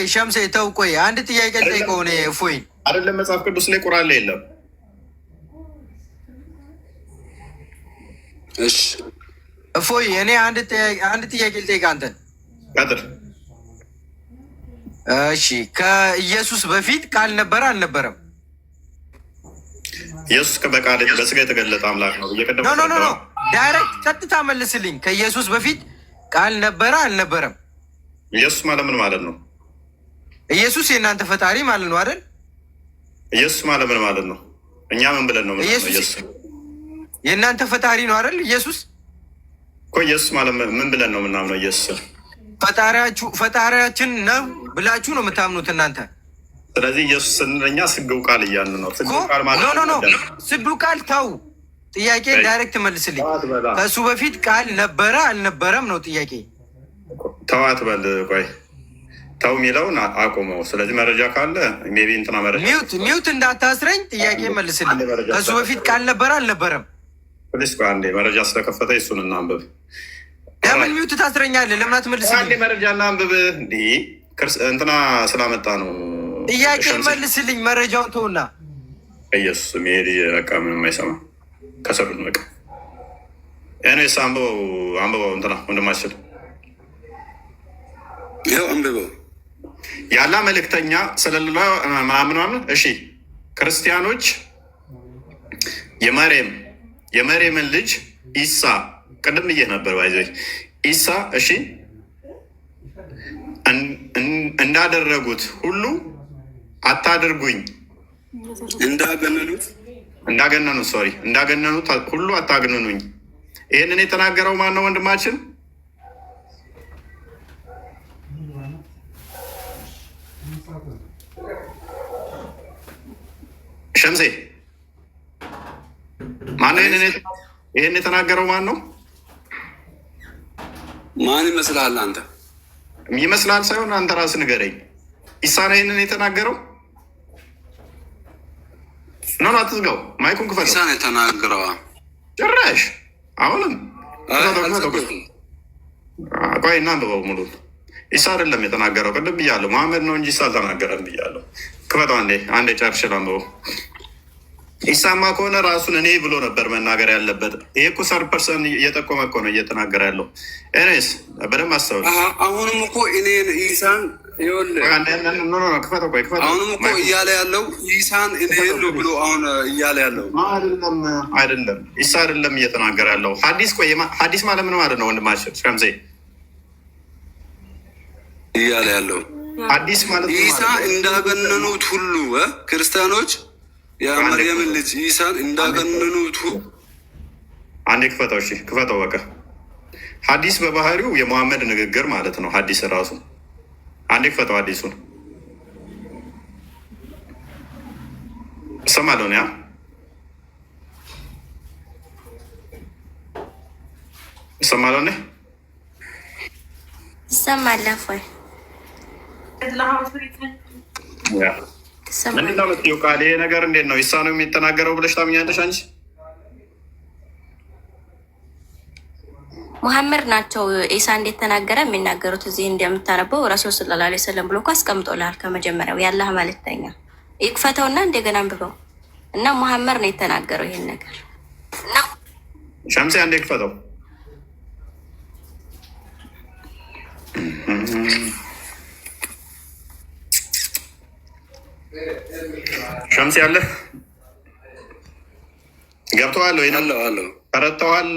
ሸምሴ ተው፣ ቆይ አንድ ጥያቄ ልጠይቀው። እኔ እፎይ አይደለም መጽሐፍ ቅዱስ ላይ ቁርአን ላይ የለም። እሺ እፎይ፣ እኔ አንድ ጥያቄ ልጠይቅ አንተን። ቀጥል። እሺ፣ ከኢየሱስ በፊት ቃል ነበረ አልነበረም? ኢየሱስ በቃል በስጋ የተገለጠ አምላክ ነው። ኖ ዳይሬክት ቀጥታ መልስልኝ። ከኢየሱስ በፊት ቃል ነበረ አልነበረም? ኢየሱስ ማለት ምን ማለት ነው? ኢየሱስ የእናንተ ፈጣሪ ማለት ነው አይደል? ኢየሱስ ማለት ምን ማለት ነው? እኛ ምን ብለን ነው? ኢየሱስ የእናንተ ፈጣሪ ነው አይደል? ኢየሱስ እኮ ኢየሱስ ማለት ምን ብለን ነው የምናምነው? ኢየሱስ ፈጣሪያችን ነው ብላችሁ ነው የምታምኑት እናንተ። ስለዚህ ኢየሱስ ስንለኛ ስግው ቃል እያልን ነው። ስግው ቃል ማለት ኖ ስግው ቃል ተው። ጥያቄ ዳይሬክት መልስልኝ። ከእሱ በፊት ቃል ነበረ አልነበረም ነው ጥያቄ። ተዋት በል ቆይ ተው የሚለውን አቁመው። ስለዚህ መረጃ ካለ ሜቢ እንትና መረጃ ሚውት እንዳታስረኝ። ጥያቄ መልስልኝ። ከእሱ በፊት ቃል ነበረ አልነበረም? ፕሊስ አንዴ መረጃ ስለከፈተ እሱን እናንብብ። ለምን ሚውት ታስረኛለህ? ለምን አትመልስልኝ? አንዴ መረጃ እናንብብ። እንዲህ እንትና ስላመጣ ነው። ጥያቄ መልስልኝ። መረጃውን ተውና ኢየሱስ መሄድ በቃ ምንም አይሰማ ከሰሩን በቃ ኤኒዌይስ አንብበው እንትና ወንድማችን ይኸው አንብበው። ያላ መልእክተኛ ስለሌላ ምናምን። እሺ ክርስቲያኖች የመርየምን ልጅ ኢሳ ቅድም ብዬ ነበር ባይዘይ ኢሳ እሺ እንዳደረጉት ሁሉ አታድርጉኝ። እንዳገነኑት ሁሉ አታግንኑኝ። ይህንን የተናገረው ማን ነው? ወንድማችን ሸምሴ ማነው? ይህን የተናገረው ማን ነው? ማን ይመስልሃል አንተ? ይመስላል ሳይሆን አንተ ራስህ ንገረኝ። ኢሳ ነው ይህንን የተናገረው? ኖ አትዝጋው፣ ማይኩን ክፈተው። ኢሳ ነው የተናገረው ጭራሽ። አሁንም ቆይ እናንብበው ሙሉ። ኢሳ አይደለም የተናገረው፣ ቅድም ብያለሁ። መሐመድ ነው እንጂ ኢሳ አልተናገረም ብያለሁ። ክፈተው አንዴ ጨርሼ ላንብበው። ኢሳማ ከሆነ ራሱን እኔ ብሎ ነበር መናገር ያለበት። ይሄ እኮ 30% እየጠቆመ እኮ ነው እየተናገረ ያለው። ኤኒዌይስ በደንብ አስተውል። አሁንም እኮ እኔን ኢሳን ክፈተው። አሁንም እኮ እያለ ያለው ኢሳን እኔን ነው ብሎ አሁን እያለ ያለው አይደለም። ኢሳ አይደለም እየተናገረ ያለው ሐዲስ። ቆይ ሐዲስ ማለት ምን ማለት ነው ወንድማችን ሸምሴ? እያለ ያለው ሐዲስ ማለት ኢሳ እንዳገነኑት ሁሉ ክርስቲያኖች የመርየምን ልጅ ኢሳን እንዳገነኑት አንዴ ክፈተው። እሺ ክፈተው በቃ። ሐዲስ በባህሪው የሙሐመድ ንግግር ማለት ነው። ሐዲስ ራሱ አንዴ ክፈተው። ሐዲሱን እሰማለሁ ያ እሰማለሁ ነ ይሰማለህ ወይ? ምንድን ነው የምትይው ቃል? ይሄ ነገር እንዴት ነው ኢሳ ነው የሚተናገረው ብለሽ ታምኛለሽ አንቺ? ሙሐመድ ናቸው ኢሳ እንዴት ተናገረ የሚናገሩት። እዚህ እንደምታነበው ረሱል ሰለላሁ ዐለይሂ ወሰለም ብሎ እኮ አስቀምጦልሃል። ከመጀመሪያው የአላህ መልእክተኛ ይክፈተውና እንደገና አንብበው እና ሙሐመድ ነው የተናገረው ይሄን ነገር። ሸምሴ አንዴ ክፈተው። ሸምስ ያለህ ገብተዋል ወይ? አለው ተረድተዋል?